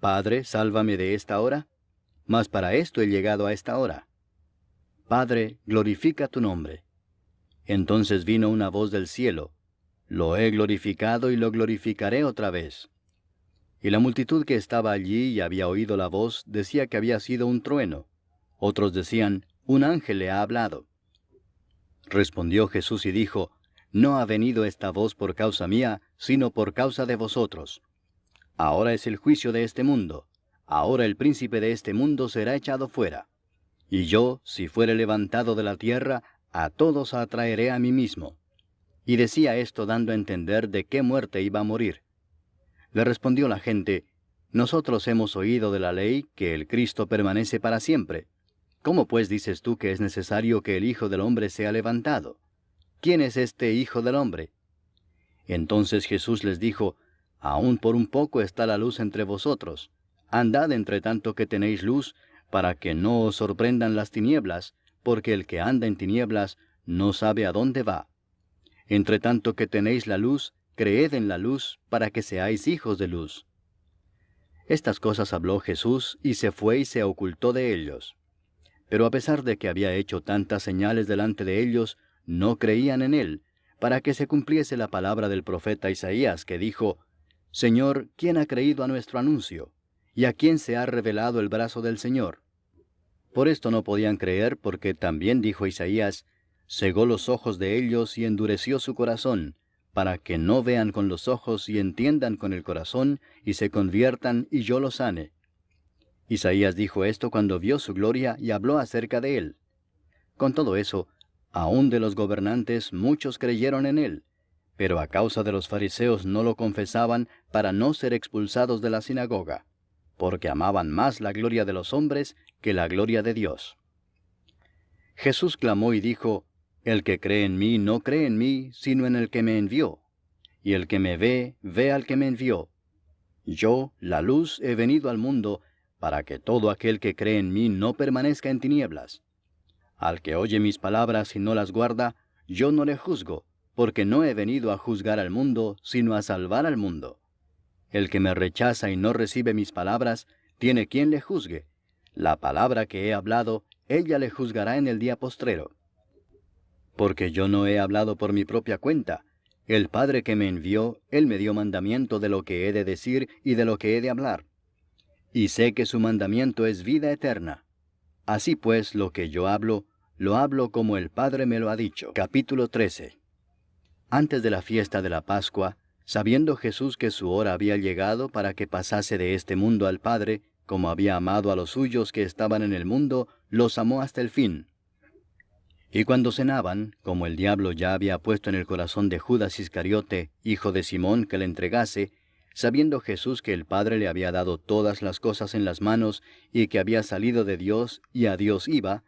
Padre, sálvame de esta hora. Mas para esto he llegado a esta hora. Padre, glorifica tu nombre. Entonces vino una voz del cielo, Lo he glorificado y lo glorificaré otra vez. Y la multitud que estaba allí y había oído la voz decía que había sido un trueno. Otros decían, un ángel le ha hablado. Respondió Jesús y dijo, No ha venido esta voz por causa mía, sino por causa de vosotros. Ahora es el juicio de este mundo. Ahora el príncipe de este mundo será echado fuera. Y yo, si fuere levantado de la tierra, a todos atraeré a mí mismo. Y decía esto dando a entender de qué muerte iba a morir. Le respondió la gente, Nosotros hemos oído de la ley que el Cristo permanece para siempre. ¿Cómo pues dices tú que es necesario que el Hijo del Hombre sea levantado? ¿Quién es este Hijo del Hombre? Entonces Jesús les dijo, Aún por un poco está la luz entre vosotros. Andad entre tanto que tenéis luz, para que no os sorprendan las tinieblas, porque el que anda en tinieblas no sabe a dónde va. Entre tanto que tenéis la luz, creed en la luz, para que seáis hijos de luz. Estas cosas habló Jesús, y se fue y se ocultó de ellos. Pero a pesar de que había hecho tantas señales delante de ellos, no creían en él, para que se cumpliese la palabra del profeta Isaías, que dijo, Señor, ¿quién ha creído a nuestro anuncio? ¿Y a quién se ha revelado el brazo del Señor? Por esto no podían creer, porque también dijo Isaías, cegó los ojos de ellos y endureció su corazón, para que no vean con los ojos y entiendan con el corazón, y se conviertan y yo los sane. Isaías dijo esto cuando vio su gloria y habló acerca de él. Con todo eso, aun de los gobernantes muchos creyeron en él, pero a causa de los fariseos no lo confesaban para no ser expulsados de la sinagoga, porque amaban más la gloria de los hombres que la gloria de Dios. Jesús clamó y dijo, El que cree en mí no cree en mí, sino en el que me envió. Y el que me ve, ve al que me envió. Yo, la luz, he venido al mundo, para que todo aquel que cree en mí no permanezca en tinieblas. Al que oye mis palabras y no las guarda, yo no le juzgo, porque no he venido a juzgar al mundo, sino a salvar al mundo. El que me rechaza y no recibe mis palabras, tiene quien le juzgue. La palabra que he hablado, ella le juzgará en el día postrero. Porque yo no he hablado por mi propia cuenta. El Padre que me envió, Él me dio mandamiento de lo que he de decir y de lo que he de hablar. Y sé que su mandamiento es vida eterna. Así pues, lo que yo hablo, lo hablo como el Padre me lo ha dicho. Capítulo 13. Antes de la fiesta de la Pascua, sabiendo Jesús que su hora había llegado para que pasase de este mundo al Padre, como había amado a los suyos que estaban en el mundo, los amó hasta el fin. Y cuando cenaban, como el diablo ya había puesto en el corazón de Judas Iscariote, hijo de Simón, que le entregase, sabiendo Jesús que el Padre le había dado todas las cosas en las manos, y que había salido de Dios y a Dios iba,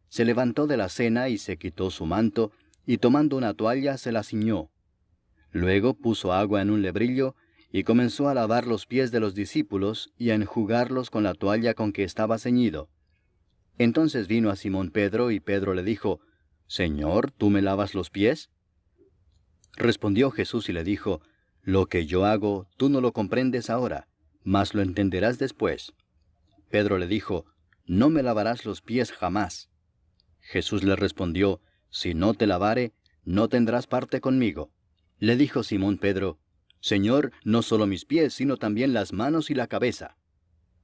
se levantó de la cena y se quitó su manto, y tomando una toalla se la ciñó. Luego puso agua en un lebrillo, y comenzó a lavar los pies de los discípulos, y a enjugarlos con la toalla con que estaba ceñido. Entonces vino a Simón Pedro, y Pedro le dijo, Señor, ¿tú me lavas los pies? Respondió Jesús y le dijo, Lo que yo hago, tú no lo comprendes ahora, mas lo entenderás después. Pedro le dijo, No me lavarás los pies jamás. Jesús le respondió, Si no te lavare, no tendrás parte conmigo. Le dijo Simón Pedro, Señor, no solo mis pies, sino también las manos y la cabeza.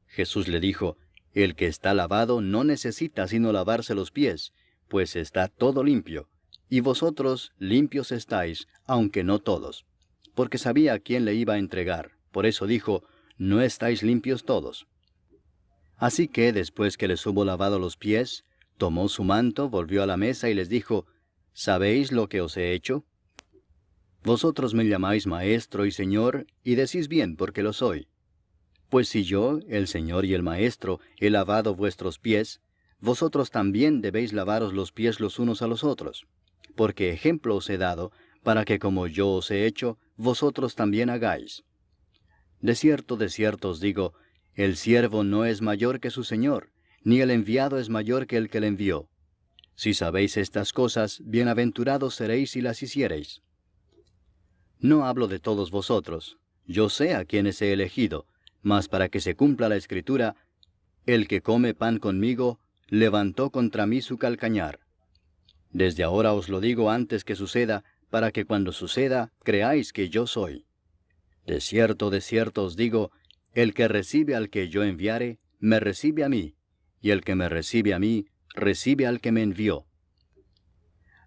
Jesús le dijo, El que está lavado no necesita sino lavarse los pies, pues está todo limpio, y vosotros limpios estáis, aunque no todos. Porque sabía a quién le iba a entregar, por eso dijo, No estáis limpios todos. Así que, después que les hubo lavado los pies, tomó su manto, volvió a la mesa y les dijo, ¿Sabéis lo que os he hecho? Vosotros me llamáis Maestro y Señor, y decís bien porque lo soy. Pues si yo, el Señor y el Maestro, he lavado vuestros pies, vosotros también debéis lavaros los pies los unos a los otros, porque ejemplo os he dado, para que como yo os he hecho, vosotros también hagáis. De cierto os digo, el siervo no es mayor que su Señor, ni el enviado es mayor que el que le envió. Si sabéis estas cosas, bienaventurados seréis si las hiciereis. No hablo de todos vosotros, yo sé a quienes he elegido, mas para que se cumpla la Escritura, el que come pan conmigo, levantó contra mí su calcañar. Desde ahora os lo digo antes que suceda, para que cuando suceda, creáis que yo soy. De cierto os digo, el que recibe al que yo enviare, me recibe a mí, y el que me recibe a mí, recibe al que me envió.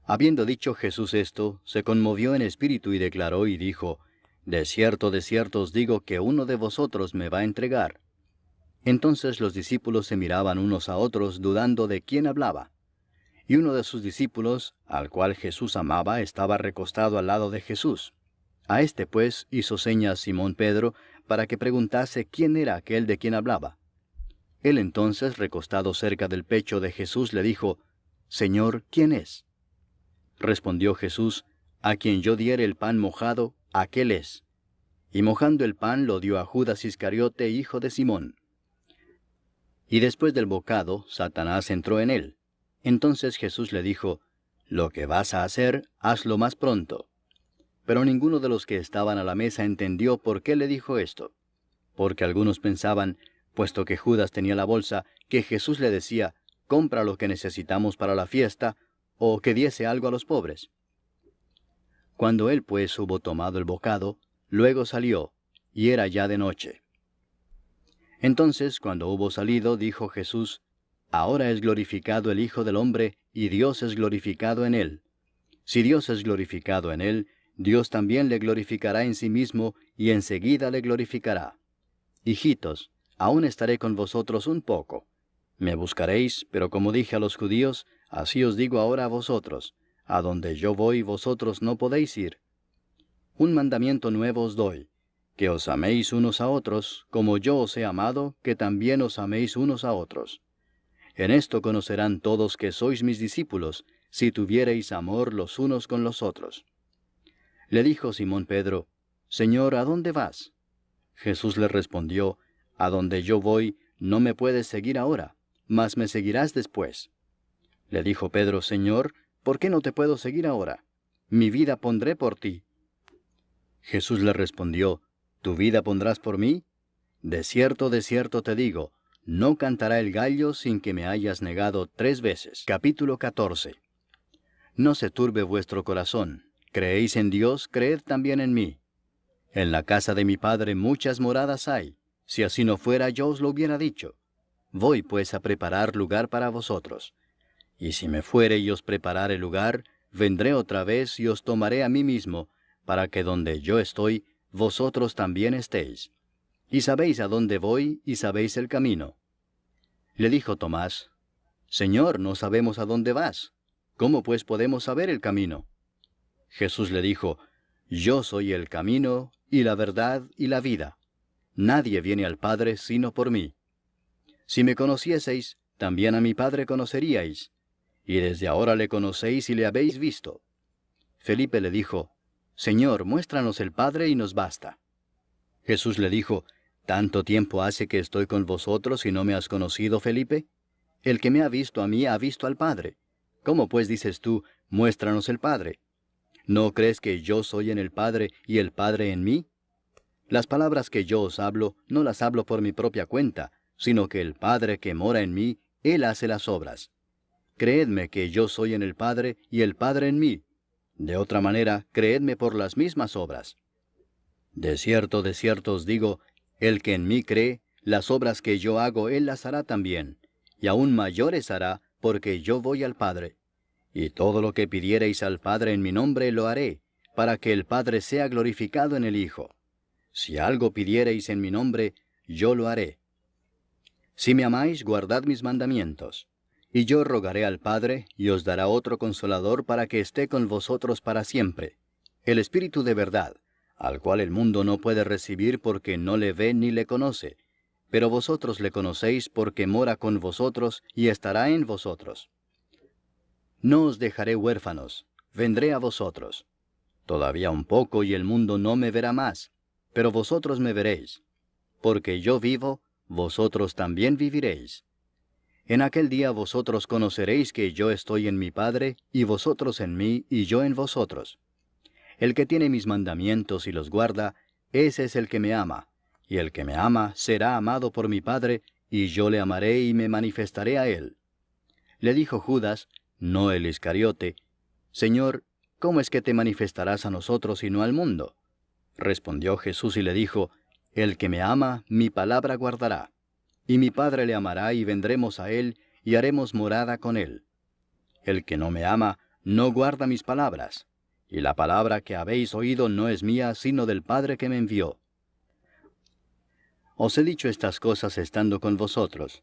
Habiendo dicho Jesús esto, se conmovió en espíritu y declaró y dijo, de cierto os digo que uno de vosotros me va a entregar. Entonces los discípulos se miraban unos a otros, dudando de quién hablaba. Y uno de sus discípulos, al cual Jesús amaba, estaba recostado al lado de Jesús. A este pues hizo señas Simón Pedro, para que preguntase quién era aquel de quien hablaba. Él entonces, recostado cerca del pecho de Jesús, le dijo, Señor, ¿quién es? Respondió Jesús, a quien yo diere el pan mojado, aquel es. Y mojando el pan lo dio a Judas Iscariote, hijo de Simón. Y después del bocado, Satanás entró en él. Entonces Jesús le dijo, lo que vas a hacer, hazlo más pronto. Pero ninguno de los que estaban a la mesa entendió por qué le dijo esto. Porque algunos pensaban, puesto que Judas tenía la bolsa, que Jesús le decía, compra lo que necesitamos para la fiesta, o que diese algo a los pobres. Cuando él pues hubo tomado el bocado, luego salió, y era ya de noche. Entonces, cuando hubo salido, dijo Jesús, ahora es glorificado el Hijo del Hombre, y Dios es glorificado en él. Si Dios es glorificado en él, Dios también le glorificará en sí mismo, y enseguida le glorificará. Hijitos, aún estaré con vosotros un poco. Me buscaréis, pero como dije a los judíos, así os digo ahora a vosotros, a donde yo voy vosotros no podéis ir. Un mandamiento nuevo os doy, que os améis unos a otros, como yo os he amado, que también os améis unos a otros. En esto conocerán todos que sois mis discípulos, si tuviereis amor los unos con los otros. Le dijo Simón Pedro, Señor, ¿a dónde vas? Jesús le respondió, a donde yo voy, no me puedes seguir ahora, mas me seguirás después. Le dijo Pedro, Señor, ¿por qué no te puedo seguir ahora? Mi vida pondré por ti. Jesús le respondió, ¿tu vida pondrás por mí? De cierto te digo, no cantará el gallo sin que me hayas negado 3 veces. Capítulo 14. No se turbe vuestro corazón. Creéis en Dios, creed también en mí. En la casa de mi Padre muchas moradas hay. Si así no fuera, yo os lo hubiera dicho. Voy pues a preparar lugar para vosotros. Y si me fuere y os preparare lugar, vendré otra vez y os tomaré a mí mismo, para que donde yo estoy, vosotros también estéis. Y sabéis a dónde voy, y sabéis el camino. Le dijo Tomás, Señor, no sabemos a dónde vas. ¿Cómo pues podemos saber el camino? Jesús le dijo, Yo soy el camino, y la verdad, y la vida. Nadie viene al Padre sino por mí. Si me conocieseis, también a mi Padre conoceríais. Y desde ahora le conocéis y le habéis visto. Felipe le dijo, Señor, muéstranos el Padre y nos basta. Jesús le dijo, ¿tanto tiempo hace que estoy con vosotros y no me has conocido, Felipe? El que me ha visto a mí ha visto al Padre. ¿Cómo pues dices tú, muéstranos el Padre? ¿No crees que yo soy en el Padre y el Padre en mí? Las palabras que yo os hablo, no las hablo por mi propia cuenta, sino que el Padre que mora en mí, Él hace las obras. Creedme que yo soy en el Padre y el Padre en mí. De otra manera, creedme por las mismas obras. De cierto os digo, el que en mí cree, las obras que yo hago Él las hará también, y aún mayores hará, porque yo voy al Padre. Y todo lo que pidiereis al Padre en mi nombre lo haré, para que el Padre sea glorificado en el Hijo. Si algo pidiereis en mi nombre, yo lo haré. Si me amáis, guardad mis mandamientos. Y yo rogaré al Padre, y os dará otro Consolador para que esté con vosotros para siempre, el Espíritu de verdad, al cual el mundo no puede recibir porque no le ve ni le conoce, pero vosotros le conocéis porque mora con vosotros y estará en vosotros. No os dejaré huérfanos, vendré a vosotros. Todavía un poco y el mundo no me verá más, pero vosotros me veréis. Porque yo vivo, vosotros también viviréis. En aquel día vosotros conoceréis que yo estoy en mi Padre, y vosotros en mí, y yo en vosotros. El que tiene mis mandamientos y los guarda, ese es el que me ama, y el que me ama será amado por mi Padre, y yo le amaré y me manifestaré a él. Le dijo Judas, no el Iscariote, Señor, ¿cómo es que te manifestarás a nosotros y no al mundo? Respondió Jesús y le dijo, el que me ama, mi palabra guardará. Y mi Padre le amará y vendremos a él, y haremos morada con él. El que no me ama, no guarda mis palabras, y la palabra que habéis oído no es mía, sino del Padre que me envió. Os he dicho estas cosas estando con vosotros.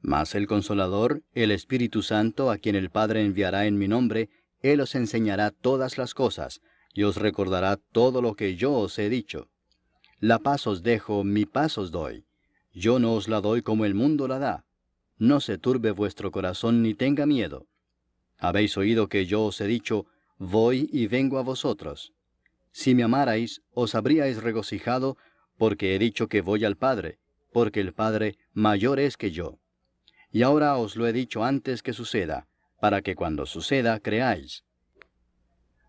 Mas el Consolador, el Espíritu Santo, a quien el Padre enviará en mi nombre, Él os enseñará todas las cosas, y os recordará todo lo que yo os he dicho. La paz os dejo, mi paz os doy. Yo no os la doy como el mundo la da. No se turbe vuestro corazón ni tenga miedo. Habéis oído que yo os he dicho, voy y vengo a vosotros. Si me amarais, os habríais regocijado, porque he dicho que voy al Padre, porque el Padre mayor es que yo. Y ahora os lo he dicho antes que suceda, para que cuando suceda creáis.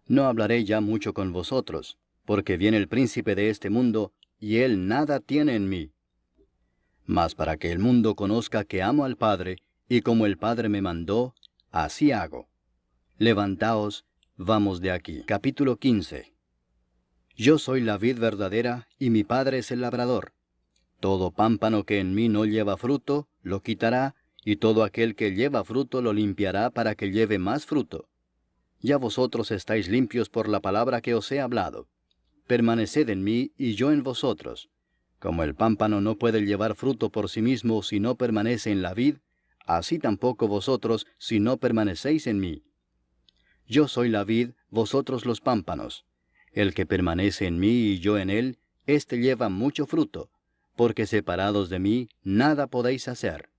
No hablaré ya mucho con vosotros, porque viene el príncipe de este mundo, y él nada tiene en mí. Mas para que el mundo conozca que amo al Padre, y como el Padre me mandó, así hago. Levantaos, vamos de aquí. Capítulo 15. Yo soy la vid verdadera, y mi Padre es el labrador. Todo pámpano que en mí no lleva fruto, lo quitará, y todo aquel que lleva fruto lo limpiará para que lleve más fruto. Ya vosotros estáis limpios por la palabra que os he hablado. Permaneced en mí, y yo en vosotros. Como el pámpano no puede llevar fruto por sí mismo si no permanece en la vid, así tampoco vosotros si no permanecéis en mí. Yo soy la vid, vosotros los pámpanos. El que permanece en mí y yo en él, éste lleva mucho fruto, porque separados de mí nada podéis hacer.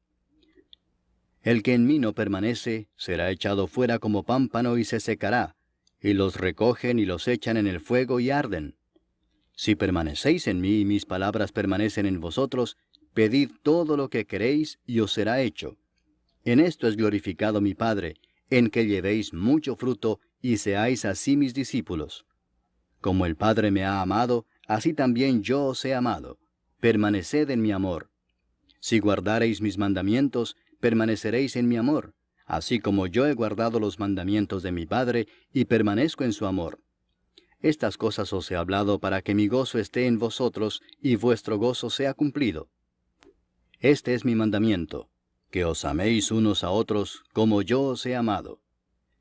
El que en mí no permanece, será echado fuera como pámpano y se secará, y los recogen y los echan en el fuego y arden. Si permanecéis en mí y mis palabras permanecen en vosotros, pedid todo lo que queréis y os será hecho. En esto es glorificado mi Padre, en que llevéis mucho fruto y seáis así mis discípulos. Como el Padre me ha amado, así también yo os he amado. Permaneced en mi amor. Si guardareis mis mandamientos, permaneceréis en mi amor, así como yo he guardado los mandamientos de mi Padre y permanezco en su amor. Estas cosas os he hablado para que mi gozo esté en vosotros y vuestro gozo sea cumplido. Este es mi mandamiento, que os améis unos a otros como yo os he amado.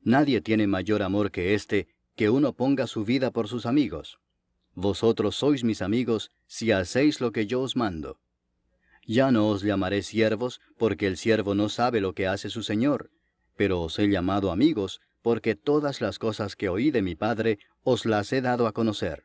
Nadie tiene mayor amor que este, que uno ponga su vida por sus amigos. Vosotros sois mis amigos si hacéis lo que yo os mando. Ya no os llamaré siervos, porque el siervo no sabe lo que hace su señor, pero os he llamado amigos, porque todas las cosas que oí de mi Padre os las he dado a conocer.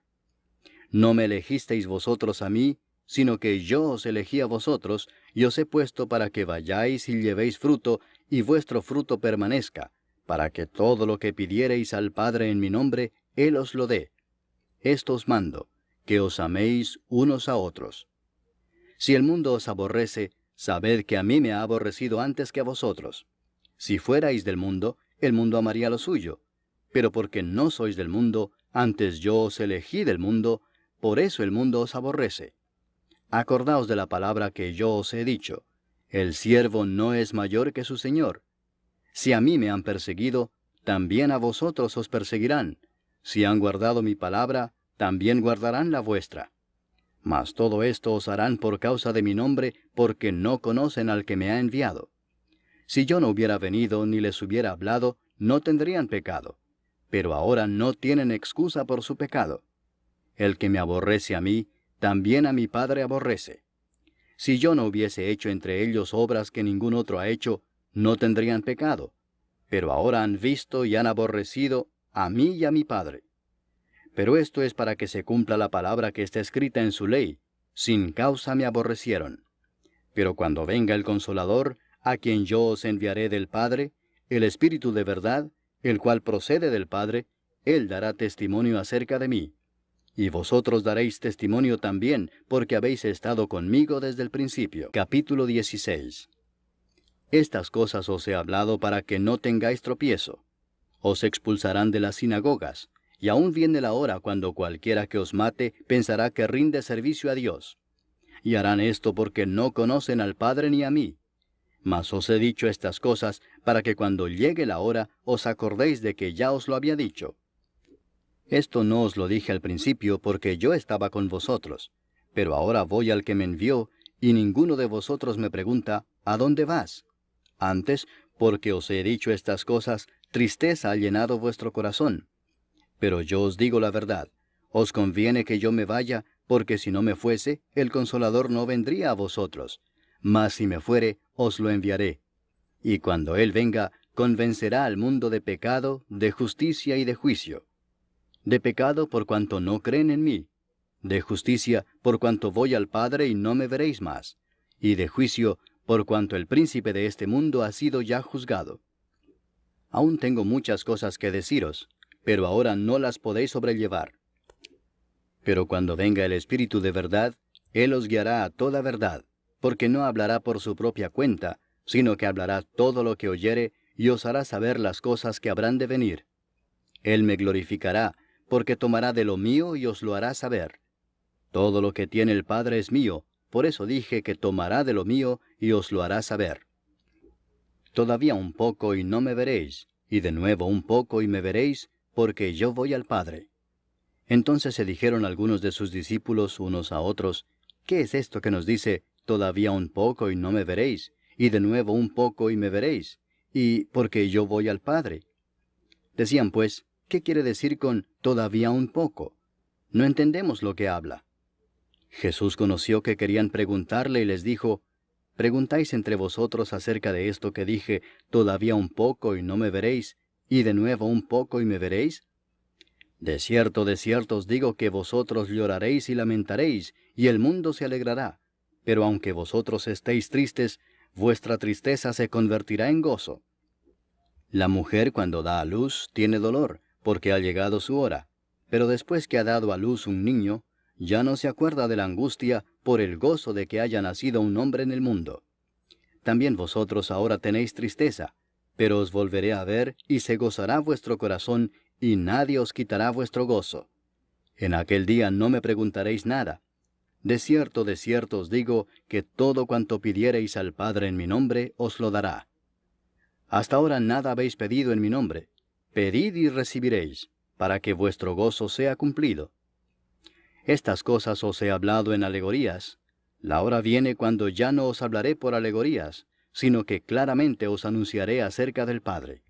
No me elegisteis vosotros a mí, sino que yo os elegí a vosotros, y os he puesto para que vayáis y llevéis fruto, y vuestro fruto permanezca, para que todo lo que pidiereis al Padre en mi nombre, Él os lo dé. Esto os mando, que os améis unos a otros. Si el mundo os aborrece, sabed que a mí me ha aborrecido antes que a vosotros. Si fuerais del mundo, el mundo amaría lo suyo. Pero porque no sois del mundo, antes yo os elegí del mundo, por eso el mundo os aborrece. Acordaos de la palabra que yo os he dicho. El siervo no es mayor que su señor. Si a mí me han perseguido, también a vosotros os perseguirán. Si han guardado mi palabra, también guardarán la vuestra. Mas todo esto os harán por causa de mi nombre, porque no conocen al que me ha enviado. Si yo no hubiera venido ni les hubiera hablado, no tendrían pecado. Pero ahora no tienen excusa por su pecado. El que me aborrece a mí, también a mi Padre aborrece. Si yo no hubiese hecho entre ellos obras que ningún otro ha hecho, no tendrían pecado. Pero ahora han visto y han aborrecido a mí y a mi Padre. Pero esto es para que se cumpla la palabra que está escrita en su ley: sin causa me aborrecieron. Pero cuando venga el Consolador, a quien yo os enviaré del Padre, el Espíritu de verdad, el cual procede del Padre, Él dará testimonio acerca de mí. Y vosotros daréis testimonio también, porque habéis estado conmigo desde el principio. Capítulo 16. Estas cosas os he hablado para que no tengáis tropiezo. Os expulsarán de las sinagogas, y aún viene la hora cuando cualquiera que os mate pensará que rinde servicio a Dios. Y harán esto porque no conocen al Padre ni a mí. Mas os he dicho estas cosas para que cuando llegue la hora os acordéis de que ya os lo había dicho. Esto no os lo dije al principio porque yo estaba con vosotros, pero ahora voy al que me envió, y ninguno de vosotros me pregunta, ¿a dónde vas? Antes, porque os he dicho estas cosas, tristeza ha llenado vuestro corazón. Pero yo os digo la verdad, os conviene que yo me vaya, porque si no me fuese, el Consolador no vendría a vosotros. Mas si me fuere, os lo enviaré. Y cuando Él venga, convencerá al mundo de pecado, de justicia y de juicio. De pecado por cuanto no creen en mí. De justicia por cuanto voy al Padre y no me veréis más. Y de juicio por cuanto el príncipe de este mundo ha sido ya juzgado. Aún tengo muchas cosas que deciros, pero ahora no las podéis sobrellevar. Pero cuando venga el Espíritu de verdad, Él os guiará a toda verdad, porque no hablará por su propia cuenta, sino que hablará todo lo que oyere, y os hará saber las cosas que habrán de venir. Él me glorificará, porque tomará de lo mío y os lo hará saber. Todo lo que tiene el Padre es mío, por eso dije que tomará de lo mío y os lo hará saber. Todavía un poco y no me veréis, y de nuevo un poco y me veréis, porque yo voy al Padre. Entonces se dijeron algunos de sus discípulos unos a otros, ¿qué es esto que nos dice, todavía un poco y no me veréis, y de nuevo un poco y me veréis, y porque yo voy al Padre? Decían pues, ¿qué quiere decir con todavía un poco? No entendemos lo que habla. Jesús conoció que querían preguntarle y les dijo, ¿preguntáis entre vosotros acerca de esto que dije, todavía un poco y no me veréis, y de nuevo un poco y me veréis? De cierto os digo que vosotros lloraréis y lamentaréis, y el mundo se alegrará. Pero aunque vosotros estéis tristes, vuestra tristeza se convertirá en gozo. La mujer cuando da a luz tiene dolor, porque ha llegado su hora. Pero después que ha dado a luz un niño, ya no se acuerda de la angustia por el gozo de que haya nacido un hombre en el mundo. También vosotros ahora tenéis tristeza, pero os volveré a ver, y se gozará vuestro corazón, y nadie os quitará vuestro gozo. En aquel día no me preguntaréis nada. De cierto os digo, que todo cuanto pidiereis al Padre en mi nombre, os lo dará. Hasta ahora nada habéis pedido en mi nombre. Pedid y recibiréis, para que vuestro gozo sea cumplido. Estas cosas os he hablado en alegorías. La hora viene cuando ya no os hablaré por alegorías, sino que claramente os anunciaré acerca del Padre.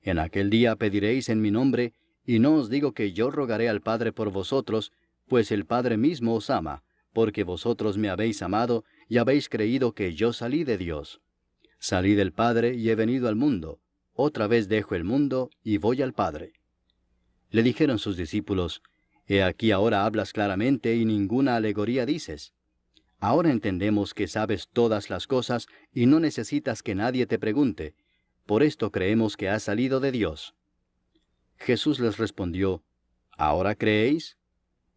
En aquel día pediréis en mi nombre, y no os digo que yo rogaré al Padre por vosotros, pues el Padre mismo os ama, porque vosotros me habéis amado y habéis creído que yo salí de Dios. Salí del Padre y he venido al mundo. Otra vez dejo el mundo y voy al Padre. Le dijeron sus discípulos, He aquí ahora hablas claramente y ninguna alegoría dices. Ahora entendemos que sabes todas las cosas y no necesitas que nadie te pregunte. Por esto creemos que has salido de Dios. Jesús les respondió, ¿ahora creéis?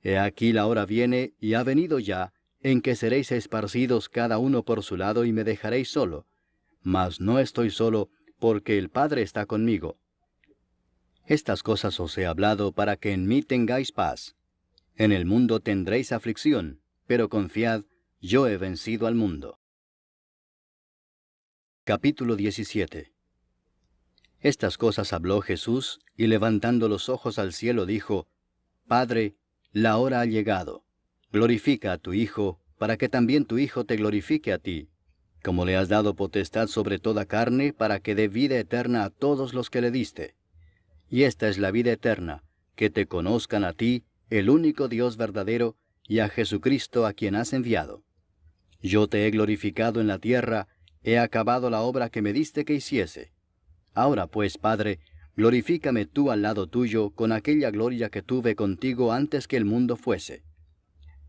He aquí la hora viene y ha venido ya, en que seréis esparcidos cada uno por su lado y me dejaréis solo. Mas no estoy solo, porque el Padre está conmigo. Estas cosas os he hablado para que en mí tengáis paz. En el mundo tendréis aflicción, pero confiad, yo he vencido al mundo. Capítulo 17. Estas cosas habló Jesús, y levantando los ojos al cielo dijo, Padre, la hora ha llegado. Glorifica a tu Hijo, para que también tu Hijo te glorifique a ti, como le has dado potestad sobre toda carne, para que dé vida eterna a todos los que le diste. Y esta es la vida eterna, que te conozcan a ti, el único Dios verdadero, y a Jesucristo a quien has enviado. Yo te he glorificado en la tierra, he acabado la obra que me diste que hiciese. Ahora pues, Padre, glorifícame tú al lado tuyo con aquella gloria que tuve contigo antes que el mundo fuese.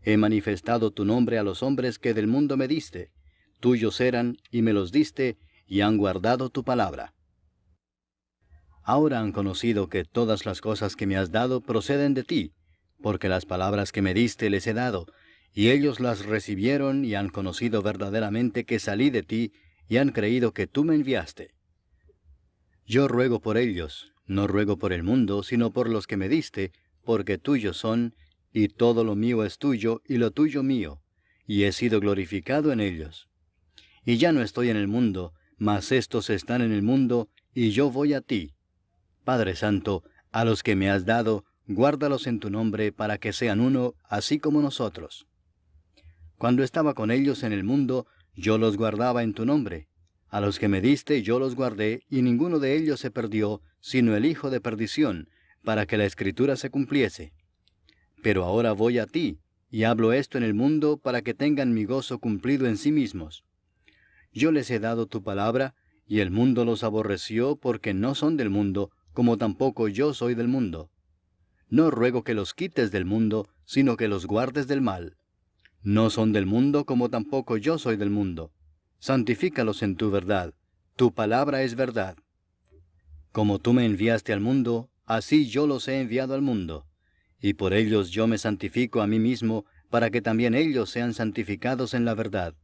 He manifestado tu nombre a los hombres que del mundo me diste. Tuyos eran, y me los diste, y han guardado tu palabra. Ahora han conocido que todas las cosas que me has dado proceden de ti, porque las palabras que me diste les he dado, y ellos las recibieron y han conocido verdaderamente que salí de ti, y han creído que tú me enviaste. Yo ruego por ellos, no ruego por el mundo, sino por los que me diste, porque tuyos son, y todo lo mío es tuyo, y lo tuyo mío, y he sido glorificado en ellos. Y ya no estoy en el mundo, mas éstos están en el mundo, y yo voy a ti. Padre Santo, a los que me has dado, guárdalos en tu nombre, para que sean uno, así como nosotros. Cuando estaba con ellos en el mundo, yo los guardaba en tu nombre. A los que me diste yo los guardé, y ninguno de ellos se perdió, sino el hijo de perdición, para que la Escritura se cumpliese. Pero ahora voy a ti, y hablo esto en el mundo para que tengan mi gozo cumplido en sí mismos. Yo les he dado tu palabra, y el mundo los aborreció porque no son del mundo, como tampoco yo soy del mundo. No ruego que los quites del mundo, sino que los guardes del mal. No son del mundo, como tampoco yo soy del mundo. Santifícalos en tu verdad. Tu palabra es verdad. Como tú me enviaste al mundo, así yo los he enviado al mundo. Y por ellos yo me santifico a mí mismo, para que también ellos sean santificados en la verdad.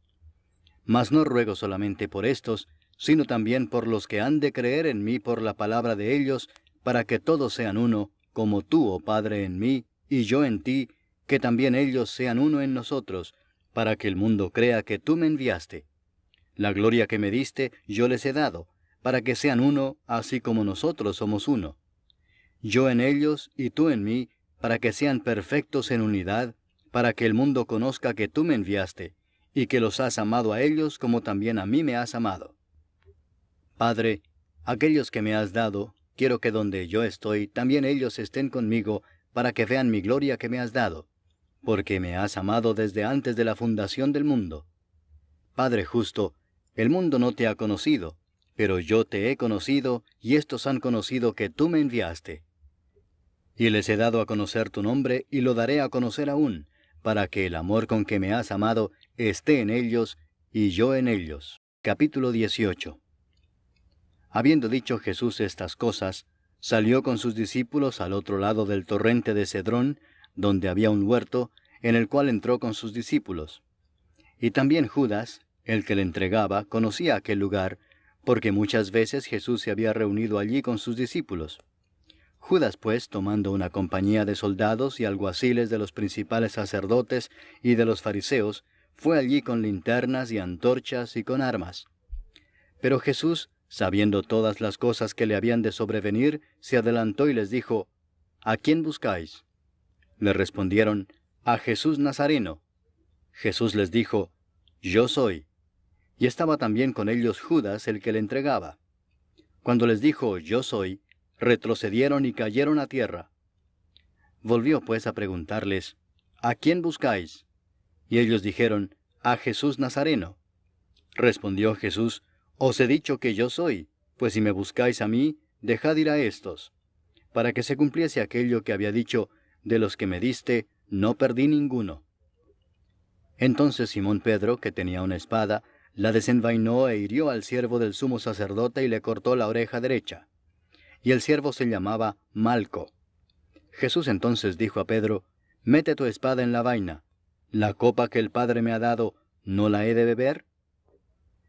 Mas no ruego solamente por estos, sino también por los que han de creer en mí por la palabra de ellos, para que todos sean uno, como tú, oh Padre, en mí, y yo en ti, que también ellos sean uno en nosotros, para que el mundo crea que tú me enviaste. La gloria que me diste yo les he dado, para que sean uno, así como nosotros somos uno. Yo en ellos y tú en mí, para que sean perfectos en unidad, para que el mundo conozca que tú me enviaste, y que los has amado a ellos como también a mí me has amado. Padre, aquellos que me has dado, quiero que donde yo estoy, también ellos estén conmigo, para que vean mi gloria que me has dado, porque me has amado desde antes de la fundación del mundo. Padre justo, el mundo no te ha conocido, pero yo te he conocido, y estos han conocido que tú me enviaste. Y les he dado a conocer tu nombre, y lo daré a conocer aún, para que el amor con que me has amado esté en ellos, y yo en ellos. Capítulo 18. Habiendo dicho Jesús estas cosas, salió con sus discípulos al otro lado del torrente de Cedrón, donde había un huerto, en el cual entró con sus discípulos. Y también Judas, el que le entregaba, conocía aquel lugar, porque muchas veces Jesús se había reunido allí con sus discípulos. Judas, pues, tomando una compañía de soldados y alguaciles de los principales sacerdotes y de los fariseos, fue allí con linternas y antorchas y con armas. Pero Jesús, sabiendo todas las cosas que le habían de sobrevenir, se adelantó y les dijo, ¿A quién buscáis? Le respondieron, a Jesús Nazareno. Jesús les dijo, Yo soy. Y estaba también con ellos Judas, el que le entregaba. Cuando les dijo, Yo soy, retrocedieron y cayeron a tierra. Volvió pues a preguntarles, ¿A quién buscáis? Y ellos dijeron, a Jesús Nazareno. Respondió Jesús, Os he dicho que yo soy, pues si me buscáis a mí, dejad ir a éstos, para que se cumpliese aquello que había dicho, de los que me diste, no perdí ninguno. Entonces Simón Pedro, que tenía una espada, la desenvainó e hirió al siervo del sumo sacerdote y le cortó la oreja derecha. Y el siervo se llamaba Malco. Jesús entonces dijo a Pedro, Mete tu espada en la vaina. ¿La copa que el Padre me ha dado, no la he de beber?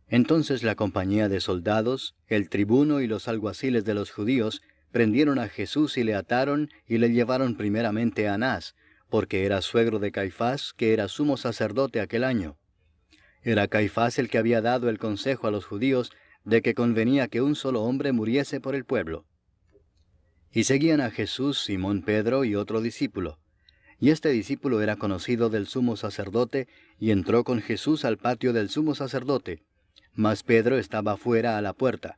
Entonces la compañía de soldados, el tribuno y los alguaciles de los judíos, prendieron a Jesús y le ataron y le llevaron primeramente a Anás, porque era suegro de Caifás, que era sumo sacerdote aquel año. Era Caifás el que había dado el consejo a los judíos de que convenía que un solo hombre muriese por el pueblo. Y seguían a Jesús Simón Pedro y otro discípulo. Y este discípulo era conocido del sumo sacerdote, y entró con Jesús al patio del sumo sacerdote, mas Pedro estaba fuera a la puerta.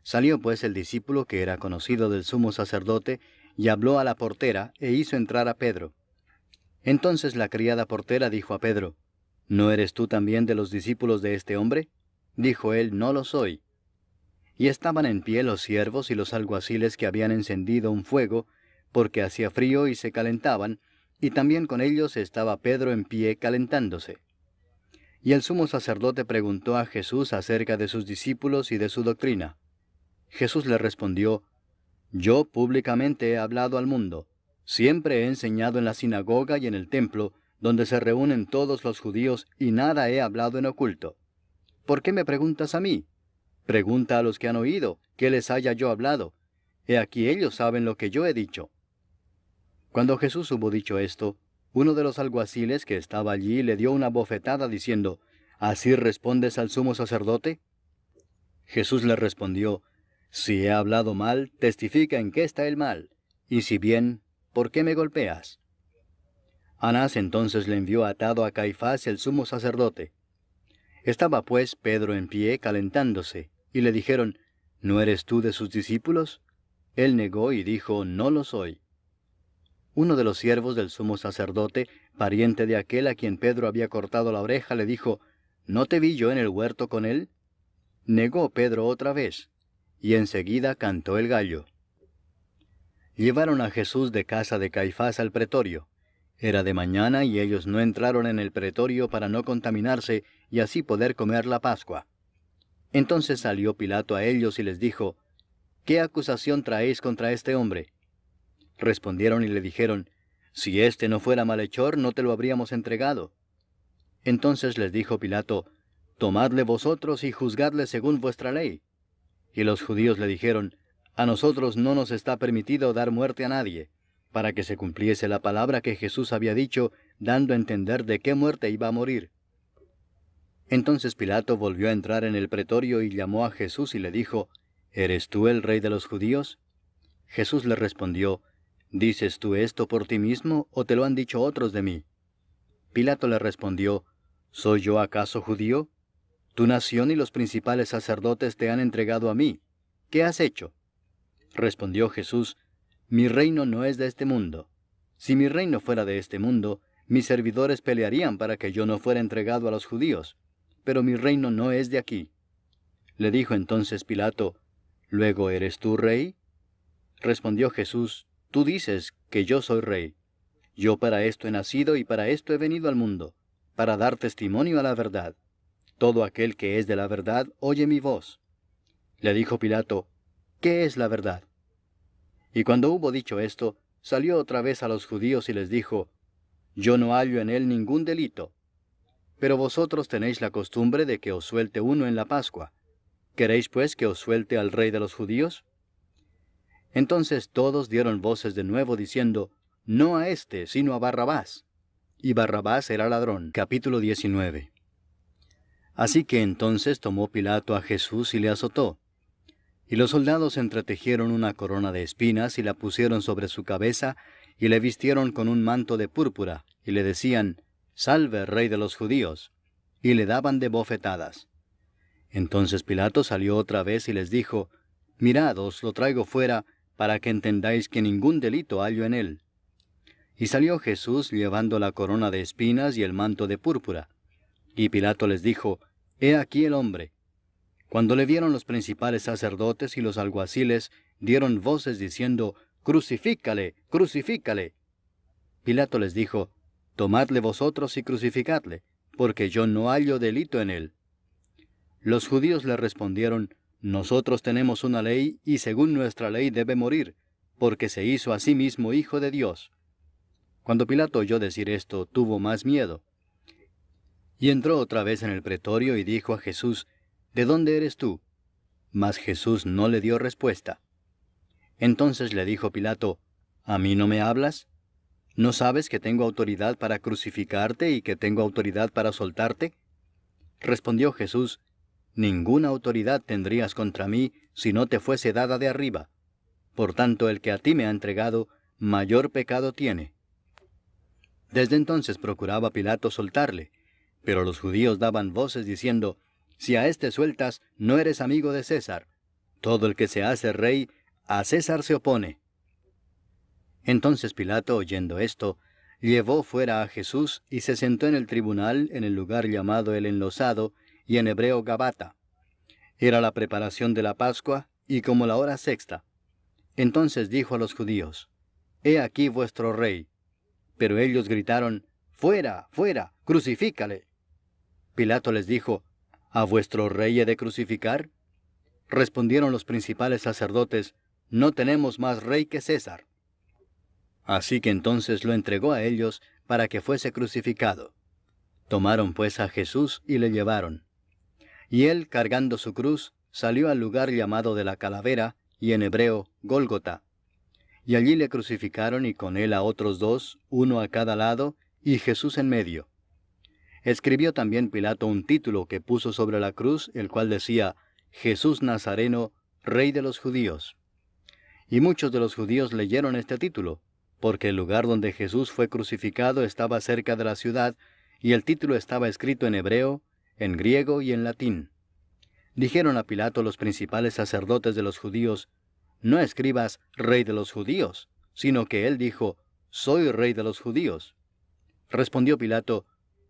Salió pues el discípulo que era conocido del sumo sacerdote, y habló a la portera, e hizo entrar a Pedro. Entonces la criada portera dijo a Pedro, ¿No eres tú también de los discípulos de este hombre? Dijo él, No lo soy. Y estaban en pie los siervos y los alguaciles que habían encendido un fuego, porque hacía frío y se calentaban, y también con ellos estaba Pedro en pie calentándose. Y el sumo sacerdote preguntó a Jesús acerca de sus discípulos y de su doctrina. Jesús le respondió, Yo públicamente he hablado al mundo. Siempre he enseñado en la sinagoga y en el templo, donde se reúnen todos los judíos, y nada he hablado en oculto. ¿Por qué me preguntas a mí? Pregunta a los que han oído, ¿qué les haya yo hablado? He aquí ellos saben lo que yo he dicho. Cuando Jesús hubo dicho esto, uno de los alguaciles que estaba allí le dio una bofetada diciendo, ¿Así respondes al sumo sacerdote? Jesús le respondió, Si he hablado mal, testifica en qué está el mal, y si bien, ¿por qué me golpeas? Anás entonces le envió atado a Caifás el sumo sacerdote. Estaba pues Pedro en pie calentándose, y le dijeron, ¿No eres tú de sus discípulos? Él negó y dijo, no lo soy. Uno de los siervos del sumo sacerdote, pariente de aquel a quien Pedro había cortado la oreja, le dijo, ¿no te vi yo en el huerto con él? Negó Pedro otra vez, y enseguida cantó el gallo. Llevaron a Jesús de casa de Caifás al pretorio. Era de mañana y ellos no entraron en el pretorio para no contaminarse y así poder comer la Pascua. Entonces salió Pilato a ellos y les dijo, ¿qué acusación traéis contra este hombre? Respondieron y le dijeron, si éste no fuera malhechor, no te lo habríamos entregado. Entonces les dijo Pilato, tomadle vosotros y juzgadle según vuestra ley. Y los judíos le dijeron, a nosotros no nos está permitido dar muerte a nadie, para que se cumpliese la palabra que Jesús había dicho, dando a entender de qué muerte iba a morir. Entonces Pilato volvió a entrar en el pretorio y llamó a Jesús y le dijo, ¿eres tú el rey de los judíos? Jesús le respondió, ¿dices tú esto por ti mismo o te lo han dicho otros de mí? Pilato le respondió, ¿soy yo acaso judío? Tu nación y los principales sacerdotes te han entregado a mí. ¿Qué has hecho? Respondió Jesús, mi reino no es de este mundo. Si mi reino fuera de este mundo, mis servidores pelearían para que yo no fuera entregado a los judíos. Pero mi reino no es de aquí. Le dijo entonces Pilato, ¿luego eres tú rey? Respondió Jesús, tú dices que yo soy rey. Yo para esto he nacido y para esto he venido al mundo, para dar testimonio a la verdad. Todo aquel que es de la verdad oye mi voz. Le dijo Pilato, ¿qué es la verdad? Y cuando hubo dicho esto, salió otra vez a los judíos y les dijo, yo no hallo en él ningún delito. Pero vosotros tenéis la costumbre de que os suelte uno en la Pascua. ¿Queréis pues que os suelte al rey de los judíos? Entonces todos dieron voces de nuevo diciendo, no a éste, sino a Barrabás. Y Barrabás era ladrón. Capítulo 19. Así que entonces tomó Pilato a Jesús y le azotó. Y los soldados entretejieron una corona de espinas y la pusieron sobre su cabeza, y le vistieron con un manto de púrpura, y le decían, Salve, Rey de los judíos, y le daban de bofetadas. Entonces Pilato salió otra vez y les dijo, Mirad, os lo traigo fuera, para que entendáis que ningún delito hallo en él. Y salió Jesús llevando la corona de espinas y el manto de púrpura. Y Pilato les dijo, He aquí el hombre. Cuando le vieron los principales sacerdotes y los alguaciles, dieron voces diciendo, Crucifícale, crucifícale. Pilato les dijo, Tomadle vosotros y crucificadle, porque yo no hallo delito en él. Los judíos le respondieron, Nosotros tenemos una ley, y según nuestra ley debe morir, porque se hizo a sí mismo hijo de Dios. Cuando Pilato oyó decir esto, tuvo más miedo. Y entró otra vez en el pretorio y dijo a Jesús, ¿De dónde eres tú? Mas Jesús no le dio respuesta. Entonces le dijo Pilato, ¿A mí no me hablas? ¿No sabes que tengo autoridad para crucificarte y que tengo autoridad para soltarte? Respondió Jesús, Ninguna autoridad tendrías contra mí si no te fuese dada de arriba. Por tanto, el que a ti me ha entregado, mayor pecado tiene. Desde entonces procuraba Pilato soltarle, pero los judíos daban voces diciendo, Si a éste sueltas, no eres amigo de César. Todo el que se hace rey, a César se opone. Entonces Pilato, oyendo esto, llevó fuera a Jesús y se sentó en el tribunal en el lugar llamado el Enlosado, y en hebreo Gabata. Era la preparación de la Pascua, y como la hora sexta. Entonces dijo a los judíos, He aquí vuestro rey. Pero ellos gritaron, Fuera, fuera, crucifícale. Pilato les dijo, ¿A vuestro rey he de crucificar? Respondieron los principales sacerdotes, No tenemos más rey que César. Así que entonces lo entregó a ellos para que fuese crucificado. Tomaron pues a Jesús y le llevaron. Y él, cargando su cruz, salió al lugar llamado de la Calavera, y en hebreo, Gólgota. Y allí le crucificaron y con él a otros dos, uno a cada lado, y Jesús en medio. Escribió también Pilato un título que puso sobre la cruz, el cual decía, Jesús Nazareno, Rey de los Judíos. Y muchos de los judíos leyeron este título, porque el lugar donde Jesús fue crucificado estaba cerca de la ciudad, y el título estaba escrito en hebreo, en griego y en latín. Dijeron a Pilato los principales sacerdotes de los judíos, no escribas Rey de los judíos, sino que él dijo, Soy Rey de los judíos. Respondió Pilato,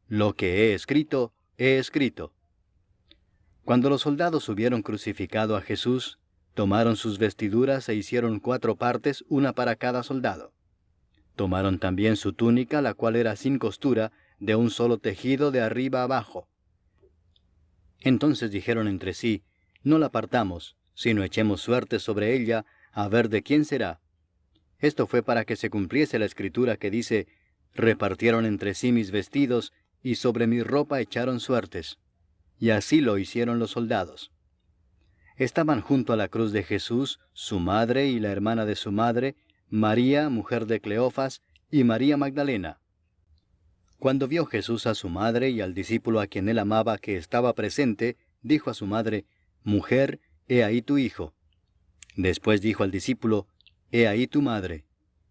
Lo que he escrito, he escrito. Cuando los soldados hubieron crucificado a Jesús, tomaron sus vestiduras e hicieron 4 partes, una para cada soldado. Tomaron también su túnica, la cual era sin costura, de un solo tejido de arriba abajo. Entonces dijeron entre sí, No la partamos, sino echemos suerte sobre ella, a ver de quién será. Esto fue para que se cumpliese la escritura que dice, Repartieron entre sí mis vestidos, y sobre mi ropa echaron suertes. Y así lo hicieron los soldados. Estaban junto a la cruz de Jesús, su madre y la hermana de su madre, María, mujer de Cleofas, y María Magdalena. Cuando vio Jesús a su madre y al discípulo a quien él amaba que estaba presente, dijo a su madre, Mujer, he ahí tu hijo. Después dijo al discípulo, He ahí tu madre.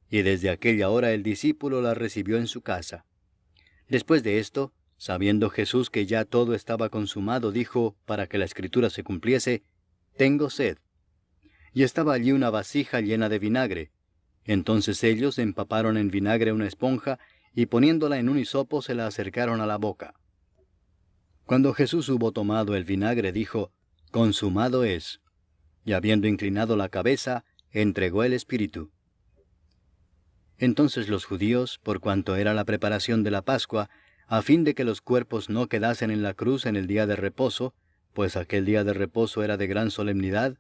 Y desde aquella hora el discípulo la recibió en su casa. Después de esto, sabiendo Jesús que ya todo estaba consumado, dijo, para que la escritura se cumpliese, Tengo sed. Y estaba allí una vasija llena de vinagre. Entonces ellos empaparon en vinagre una esponja, y poniéndola en un hisopo se la acercaron a la boca. Cuando Jesús hubo tomado el vinagre, dijo, Consumado es. Y habiendo inclinado la cabeza, entregó el espíritu. Entonces los judíos, por cuanto era la preparación de la Pascua, a fin de que los cuerpos no quedasen en la cruz en el día de reposo, pues aquel día de reposo era de gran solemnidad,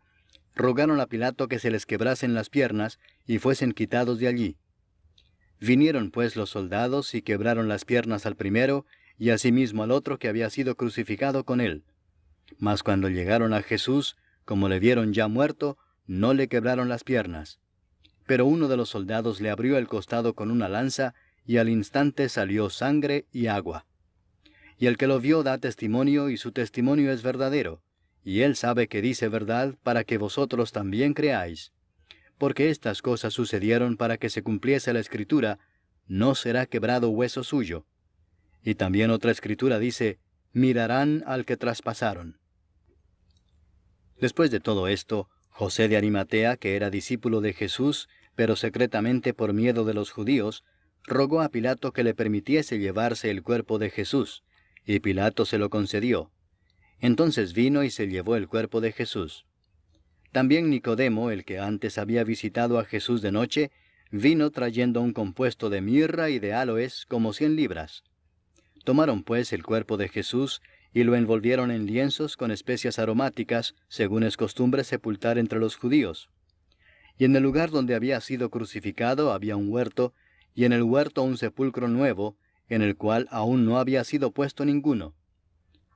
rogaron a Pilato que se les quebrasen las piernas y fuesen quitados de allí. Vinieron pues los soldados y quebraron las piernas al primero, y asimismo al otro que había sido crucificado con él. Mas cuando llegaron a Jesús, como le vieron ya muerto, no le quebraron las piernas. Pero uno de los soldados le abrió el costado con una lanza, y al instante salió sangre y agua. Y el que lo vio da testimonio, y su testimonio es verdadero, y él sabe que dice verdad, para que vosotros también creáis. Porque estas cosas sucedieron para que se cumpliese la escritura, no será quebrado hueso suyo. Y también otra escritura dice, mirarán al que traspasaron. Después de todo esto, José de Arimatea, que era discípulo de Jesús, pero secretamente por miedo de los judíos, rogó a Pilato que le permitiese llevarse el cuerpo de Jesús, y Pilato se lo concedió. Entonces vino y se llevó el cuerpo de Jesús. También Nicodemo, el que antes había visitado a Jesús de noche, vino trayendo un compuesto de mirra y de áloes como 100 libras. Tomaron pues el cuerpo de Jesús, y lo envolvieron en lienzos con especias aromáticas, según es costumbre sepultar entre los judíos. Y en el lugar donde había sido crucificado había un huerto, y en el huerto un sepulcro nuevo, en el cual aún no había sido puesto ninguno.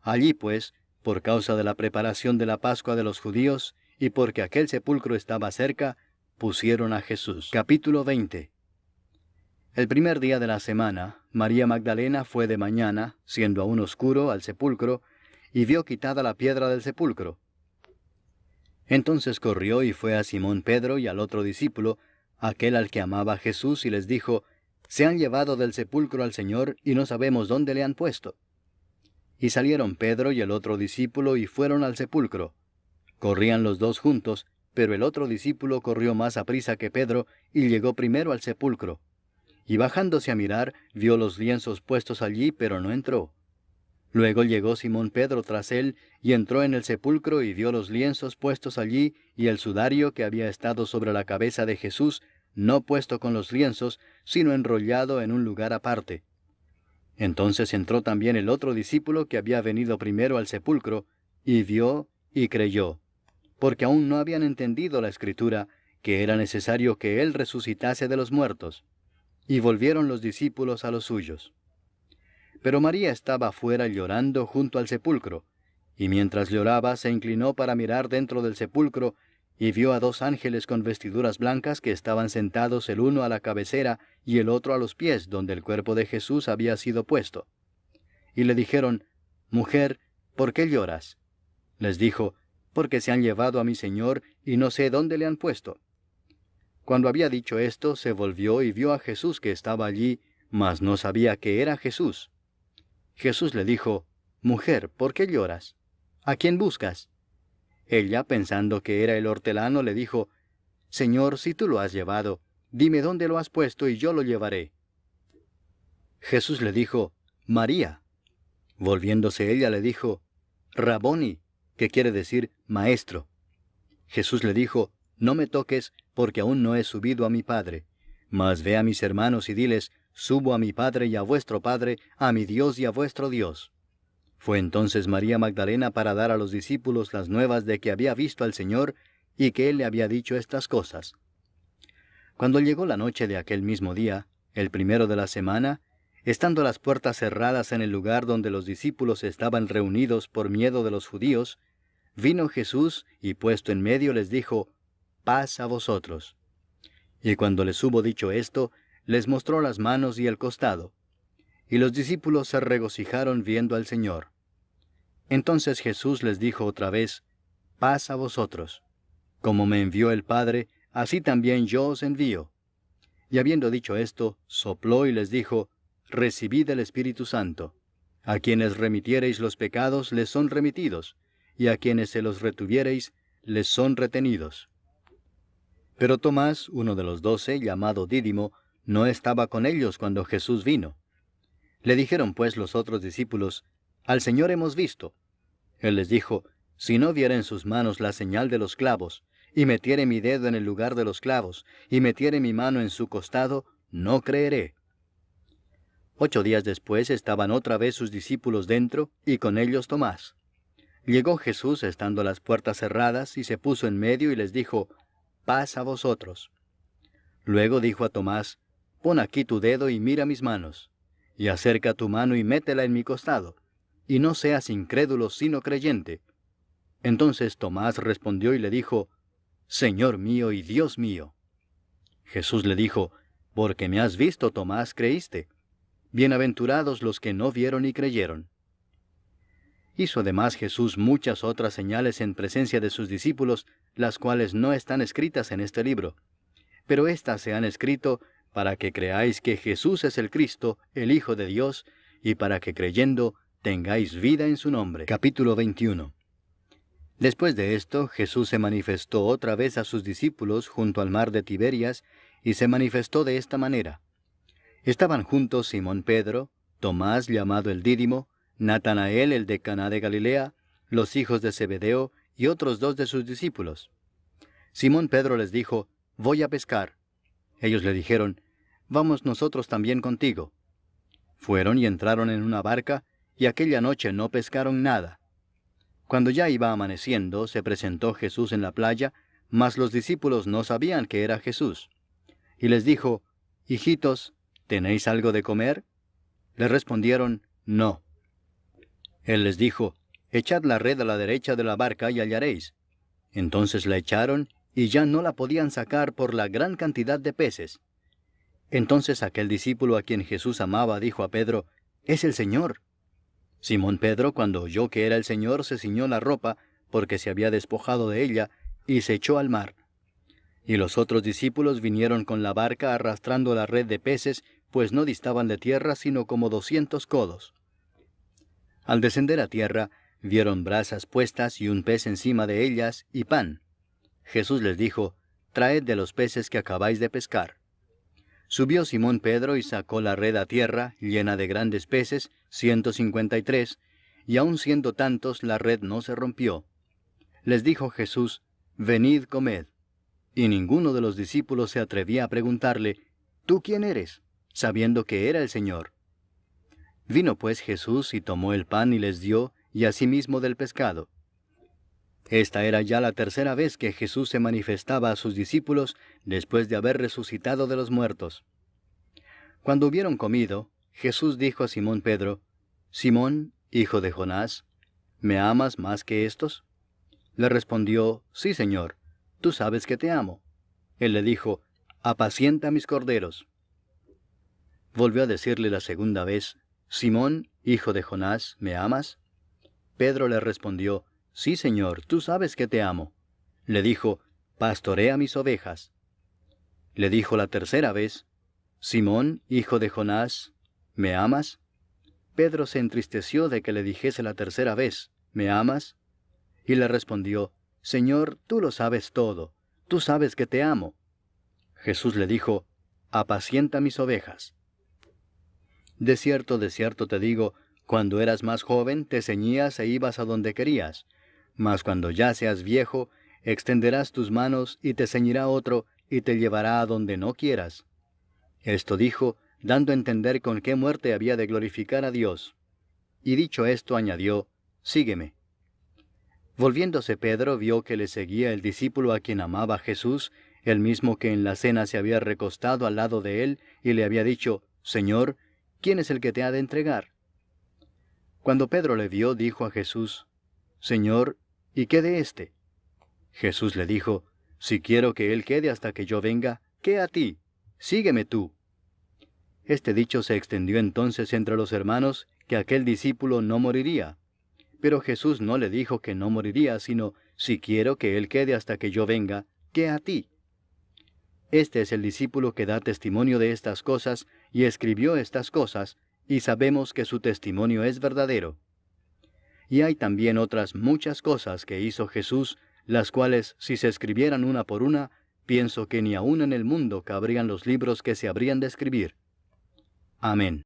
Allí pues, por causa de la preparación de la Pascua de los judíos, y porque aquel sepulcro estaba cerca, pusieron a Jesús. Capítulo 20. El primer día de la semana, María Magdalena fue de mañana, siendo aún oscuro, al sepulcro, y vio quitada la piedra del sepulcro. Entonces corrió y fue a Simón Pedro y al otro discípulo, aquel al que amaba Jesús, y les dijo, Se han llevado del sepulcro al Señor, y no sabemos dónde le han puesto. Y salieron Pedro y el otro discípulo, y fueron al sepulcro. Corrían los dos juntos, pero el otro discípulo corrió más aprisa que Pedro, y llegó primero al sepulcro. Y bajándose a mirar, vio los lienzos puestos allí, pero no entró. Luego llegó Simón Pedro tras él, y entró en el sepulcro y vio los lienzos puestos allí, y el sudario que había estado sobre la cabeza de Jesús, no puesto con los lienzos, sino enrollado en un lugar aparte. Entonces entró también el otro discípulo que había venido primero al sepulcro, y vio y creyó, porque aún no habían entendido la Escritura, que era necesario que él resucitase de los muertos. Y volvieron los discípulos a los suyos. Pero María estaba afuera llorando junto al sepulcro, y mientras lloraba se inclinó para mirar dentro del sepulcro, y vio a 2 ángeles con vestiduras blancas que estaban sentados el uno a la cabecera y el otro a los pies, donde el cuerpo de Jesús había sido puesto. Y le dijeron, Mujer, ¿por qué lloras? Les dijo, Porque se han llevado a mi Señor, y no sé dónde le han puesto. Cuando había dicho esto, se volvió y vio a Jesús que estaba allí, mas no sabía que era Jesús. Jesús le dijo, Mujer, ¿por qué lloras? ¿A quién buscas? Ella, pensando que era el hortelano, le dijo, Señor, si tú lo has llevado, dime dónde lo has puesto y yo lo llevaré. Jesús le dijo, María. Volviéndose ella le dijo, Raboni, que quiere decir maestro. Jesús le dijo, no me toques, porque aún no he subido a mi Padre. Mas ve a mis hermanos y diles, subo a mi Padre y a vuestro Padre, a mi Dios y a vuestro Dios. Fue entonces María Magdalena para dar a los discípulos las nuevas de que había visto al Señor y que Él le había dicho estas cosas. Cuando llegó la noche de aquel mismo día, el primero de la semana, estando las puertas cerradas en el lugar donde los discípulos estaban reunidos por miedo de los judíos, vino Jesús y puesto en medio les dijo, paz a vosotros. Y cuando les hubo dicho esto, les mostró las manos y el costado. Y los discípulos se regocijaron viendo al Señor. Entonces Jesús les dijo otra vez, paz a vosotros. Como me envió el Padre, así también yo os envío. Y habiendo dicho esto, sopló y les dijo, recibid el Espíritu Santo. A quienes remitiereis los pecados les son remitidos, y a quienes se los retuviereis les son retenidos. Pero Tomás, uno de los 12, llamado Dídimo, no estaba con ellos cuando Jesús vino. Le dijeron pues los otros discípulos, al Señor hemos visto. Él les dijo, si no viera en sus manos la señal de los clavos, y metiere mi dedo en el lugar de los clavos, y metiere mi mano en su costado, no creeré. 8 días después estaban otra vez sus discípulos dentro, y con ellos Tomás. Llegó Jesús estando las puertas cerradas, y se puso en medio y les dijo, paz a vosotros. Luego dijo a Tomás, pon aquí tu dedo y mira mis manos, y acerca tu mano y métela en mi costado, y no seas incrédulo sino creyente. Entonces Tomás respondió y le dijo, Señor mío y Dios mío. Jesús le dijo, porque me has visto, Tomás, creíste. Bienaventurados los que no vieron y creyeron. Hizo además Jesús muchas otras señales en presencia de sus discípulos, las cuales no están escritas en este libro. Pero éstas se han escrito para que creáis que Jesús es el Cristo, el Hijo de Dios, y para que creyendo tengáis vida en su nombre. Capítulo 21. Después de esto, Jesús se manifestó otra vez a sus discípulos junto al mar de Tiberias, y se manifestó de esta manera. Estaban juntos Simón Pedro, Tomás llamado el Dídimo, Natanael el de Caná de Galilea, los hijos de Zebedeo y otros 2 de sus discípulos. Simón Pedro les dijo, voy a pescar. Ellos le dijeron, vamos nosotros también contigo. Fueron y entraron en una barca, y aquella noche no pescaron nada. Cuando ya iba amaneciendo, se presentó Jesús en la playa, mas los discípulos no sabían que era Jesús. Y les dijo, hijitos, ¿tenéis algo de comer? Le respondieron, no. Él les dijo, echad la red a la derecha de la barca y hallaréis. Entonces la echaron, y ya no la podían sacar por la gran cantidad de peces. Entonces aquel discípulo a quien Jesús amaba dijo a Pedro, es el Señor. Simón Pedro, cuando oyó que era el Señor, se ciñó la ropa, porque se había despojado de ella, y se echó al mar. Y los otros discípulos vinieron con la barca arrastrando la red de peces, pues no distaban de tierra sino como 200 codos. Al descender a tierra, vieron brasas puestas y un pez encima de ellas, y pan. Jesús les dijo, traed de los peces que acabáis de pescar. Subió Simón Pedro y sacó la red a tierra, llena de grandes peces, 153, y aun siendo tantos, la red no se rompió. Les dijo Jesús, venid, comed. Y ninguno de los discípulos se atrevía a preguntarle, ¿tú quién eres?, sabiendo que era el Señor. Vino pues Jesús y tomó el pan y les dio, y asimismo del pescado. Esta era ya la tercera vez que Jesús se manifestaba a sus discípulos después de haber resucitado de los muertos. Cuando hubieron comido, Jesús dijo a Simón Pedro, Simón, hijo de Jonás, ¿me amas más que estos? Le respondió, sí, Señor, tú sabes que te amo. Él le dijo, apacienta mis corderos. Volvió a decirle la segunda vez, Simón, hijo de Jonás, ¿me amas? Pedro le respondió, sí, Señor, tú sabes que te amo. Le dijo, pastorea mis ovejas. Le dijo la tercera vez, Simón, hijo de Jonás, ¿me amas? Pedro se entristeció de que le dijese la tercera vez, ¿me amas? Y le respondió, Señor, tú lo sabes todo, tú sabes que te amo. Jesús le dijo, apacienta mis ovejas. De cierto te digo, cuando eras más joven te ceñías e ibas a donde querías, mas cuando ya seas viejo, extenderás tus manos y te ceñirá otro y te llevará a donde no quieras. Esto dijo, dando a entender con qué muerte había de glorificar a Dios. Y dicho esto añadió, sígueme. Volviéndose Pedro vio que le seguía el discípulo a quien amaba Jesús, el mismo que en la cena se había recostado al lado de él y le había dicho, Señor, ¿quién es el que te ha de entregar? Cuando Pedro le vio, dijo a Jesús, Señor, ¿y qué de éste? Jesús le dijo, si quiero que él quede hasta que yo venga, ¿qué a ti? Sígueme tú. Este dicho se extendió entonces entre los hermanos, que aquel discípulo no moriría. Pero Jesús no le dijo que no moriría, sino, si quiero que él quede hasta que yo venga, ¿qué a ti? Este es el discípulo que da testimonio de estas cosas, y escribió estas cosas, y sabemos que su testimonio es verdadero. Y hay también otras muchas cosas que hizo Jesús, las cuales, si se escribieran una por una, pienso que ni aun en el mundo cabrían los libros que se habrían de escribir. Amén.